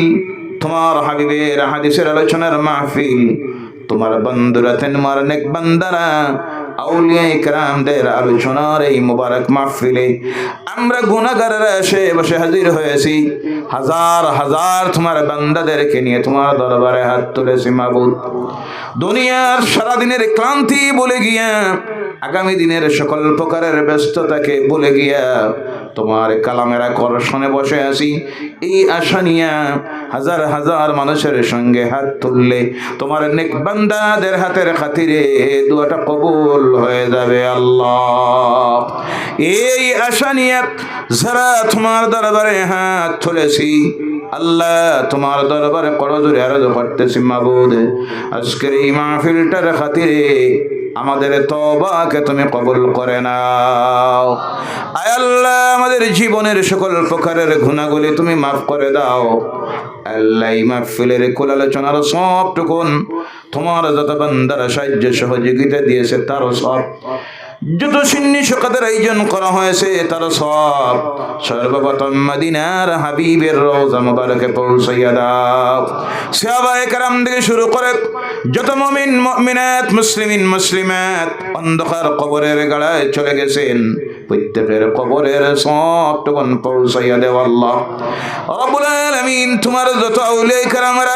তোমার হাবিবের হাদিসের আলোচনার মাহফিল, তোমার বন্ধুরা, তোমার নেক বান্দারা, আউলিয়া ইকরামদের আলোচনার এই মুবারক মাহফিলে আমরা গুনাহগাররা এসে বসে হাজির হয়েছি। হাজার হাজার তোমার বান্দাদেরকে নিয়ে তোমার দরবারে হাত তুলেছি মাবুদ। দুনিয়ার সারাদিনের ক্লান্তি বলে গিয়া, আগামী দিনের সকল প্রকারের ব্যস্ততাকে বলে গিয়া তোমার কালামের আকর্ষণে বসে আছি। এই আশা নিয়া হাজার হাজার মানুষের সঙ্গে হাত তুললে তোমার নেক বান্দাদের হাতের খাতিরে দুয়াটা কবুল হয়ে যাবে আল্লাহ। এই আশা নিয়ে যারা তোমার দরবারে হাত তুলেছি আল্লাহ, তোমার দরবারে করজোরে আরজ করতেছি মাবুদ, আজকের এই মাহফিলটার খাতিরে আমাদের তওবাকে তুমি কবুল করে নাও। আয় আল্লাহ, আমাদের জীবনের সকল প্রকারের গুনাহগুলি তুমি মাফ করে দাও। আল্লাহ, এই মাহফিলের কুল আলোচনার সবটুকুন তোমার যত বান্দারা সাহায্য সহযোগিতা দিয়েছে তার সব, যত সিন্নি শোকাতের আয়োজন করা হয়েছে তার সব সর্বপ্রথম মদিনার হাবিবের রওজা মুবারকে পৌঁছাইয়া দাও। সাহাবায়ে কেরাম থেকে শুরু করে যত মুমিন মুমিনাত, মুসলিমিন মুসলিমাত অন্ধকার কবরের গাড়ায় চলে গেছেন, প্রত্যেকের কবরের সবটুকুন পৌঁছাইয়া দেও আল্লাহ রাব্বুল আলামিন। তোমার যত আউলিয়া কেরামরা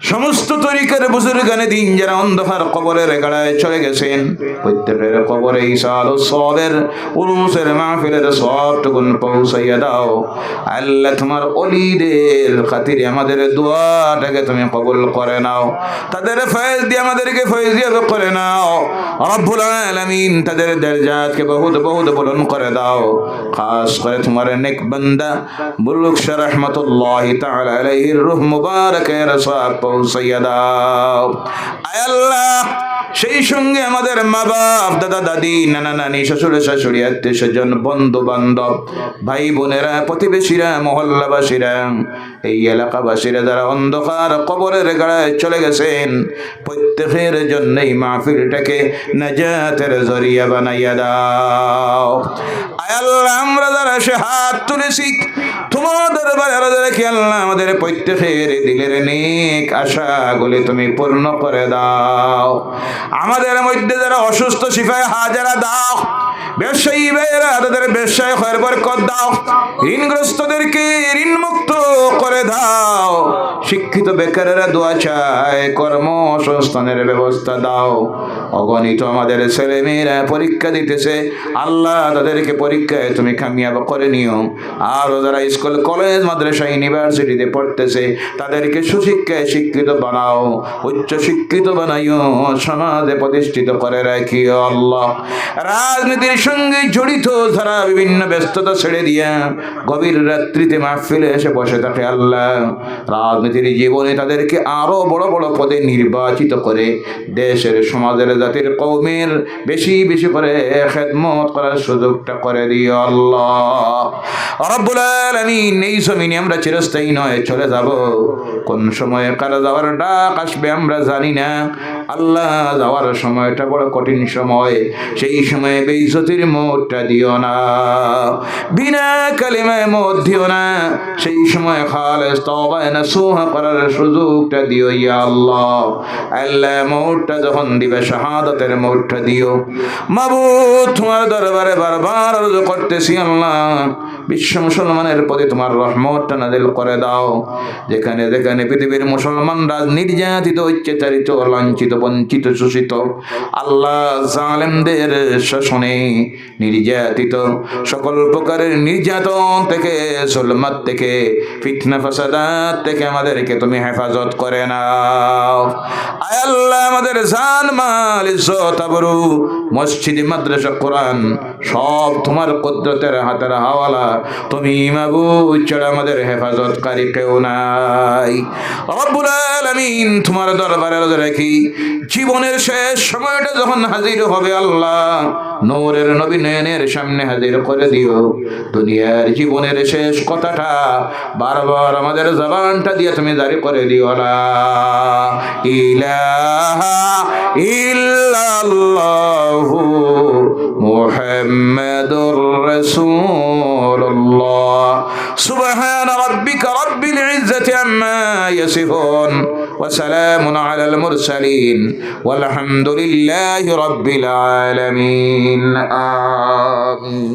সমস্ত তরিকার বুজুর্গানে দিন যারা অন্ধকার কবরের গাড়ায় চলে গেছেন, প্রত্যেকের কবরে ইসাল ও সবের উরুসের মাহফিলের সবটুকুন পৌঁছাইয়া দাও। আল্লাহ তোমার অলিদের খাতিরে আমাদের দোয়াটাকে তুমি কবুল করে নাও, তাদের ফয়েজ দিয়ে আমাদেরকে ফয়েজিয়াব করে নাও। রব্বুল আলামিন তাদের দরজাতকে বহুত বহুত বুলন্দ করে দাও। খাস করে তোমার নেক বান্দা বুলুক শাহ রাহমাতুল্লাহি তাআলা আলাইহির রূহ মুবারাকের সওয়াব পৌঁছাইয়া দাও। আয় আল্লাহ, সেই সঙ্গে আমাদের মা বাপ, দাদা দাদি, নানা নানি, শ্বশুর শাশুড়ি, আত্মীয় স্বজন, বন্ধু বান্ধব, ভাই বোনেরা, প্রতিবেশীরা, মহল্লাবাসীরা, এই এলাকাবাসীরা যারা অন্ধকার কবরের গাড়ায় চলে গেছেন, প্রত্যেকের জন্য এই মাহফিলটাকে নাজাতের জরিয়া বানাইয়া দাও। আয় আল্লাহ, আমরা যারা সে হাত তুলেছি তোমার দরবারে আরজ রেখে আল্লাহ আমাদের প্রত্যেকের দিলের নেক আশাগুলি তুমি পূর্ণ করে দাও। আমাদের মধ্যে যারা অসুস্থ শিফায়ে হাজারা দাও, ব্যবসায়ী ভাইয়েরা তাদের ব্যবসায় খয়ের বরকত দাও, ঋণগ্রস্তদেরকে ঋণ মুক্ত করে দাও, শিক্ষিত বেকারেরা দোয়া চায় কর্মসংস্থানের ব্যবস্থা দাও। অগণিত আমাদের ছেলে মেয়েরা পরীক্ষা দিতেছে, আল্লাহ তাদেরকে পরীক্ষায় তুমি কামিয়াব করে নিও। আরও যারা স্কুল কলেজ মাদ্রাসা ইউনিভার্সিটিতে পড়তেছে তাদেরকে সুশিক্ষায় শিক্ষিত বানাও, উচ্চ শিক্ষিত বানাইও, সমাজে প্রতিষ্ঠিত করে রাখিও। আল্লাহ, রাজনীতির সঙ্গে জড়িত যারা বিভিন্ন ব্যস্ততা ছেড়ে দিয়া গভীর রাত্রিতে মাহফিলে এসে বসে থাকে, আল্লাহ রাজনীতির জীবনে তাদেরকে আরো বড় বড় পদে নির্বাচিত করে দেশের, সমাজের, জাতির, কওমের বেশি বেশি করে খেদমত করার সুযোগটা করে দিও। আল্লাহ রব্বুল আলামিন, এই জমিনে আমরা চিরস্থায়ী নয়, চলে যাব। কোন সময়ে কারা যাওয়ার ডাক আসবে আমরা জানি না। আল্লাহ, যাওয়ার সময়টা বড় কঠিন সময়, সেই সময়ে বেইজ্জতির মওতটা দিও না, বিনা কালিমায় মওত দিও না, সেই সময় খালেস তওবা নসুহ করার সুযোগটা দিও ইয়া আল্লাহ। আল্লাহ, মওতটা যখন দিবে শাহাদাতের মওতটা দিও। মাবুদ, তোমার দরবারে বারবার আরজ করতেছি, আল্লাহ বিশ্ব মুসলমানের প্রতি তোমার রহমতটা নাযিল করে দাও। যেখানে যেখানে পৃথিবীর মুসলমানরা নির্যাতিত, অত্যাচারিত, লাঞ্ছিত, বঞ্চিত, শোষিত, আল্লাহ জালেমদের শাসনে নির্যাতিত, সকল প্রকারের নির্যাতন থেকে, জুলমাত থেকে, ফিতনা ফাসাদাত থেকে আমাদেরকে তুমি হেফাজত করে নাও। আয় আল্লাহ, আমাদের জান মাল, ইজ্জত, আবরু, মসজিদ, মাদ্রাসা, কোরআন সব তোমার কুদরতের হাতের হাওয়ালা। তুমি মাবুদ ছাড়া আমাদের হেফাজতকারী কেউ নাই। রব্বুল আলামিন, তোমার দরবারে আরজ রাখি, জীবনের শেষ সময়টা যখন হাজির হবে আল্লাহ, নূরের নবী নয়নের সামনে হাজির করে দিও। দুনিয়ার জীবনের শেষ কথাটা বারবার আমাদের জবানটা দিয়ে তুমি জারি করে দিও, লা ইলাহা ইল্লাল্লাহু মুহাম্মাদুর রাসূলুল্লাহ। সুবহানা রাব্বিকা রাব্বিল ইজ্জাতি আম্মা ইয়াসিফুন ওয়া সালামুন আলাল মুরসালিন ওয়ালহামদুলিল্লাহি রাব্বিল আলামিন। আমিন।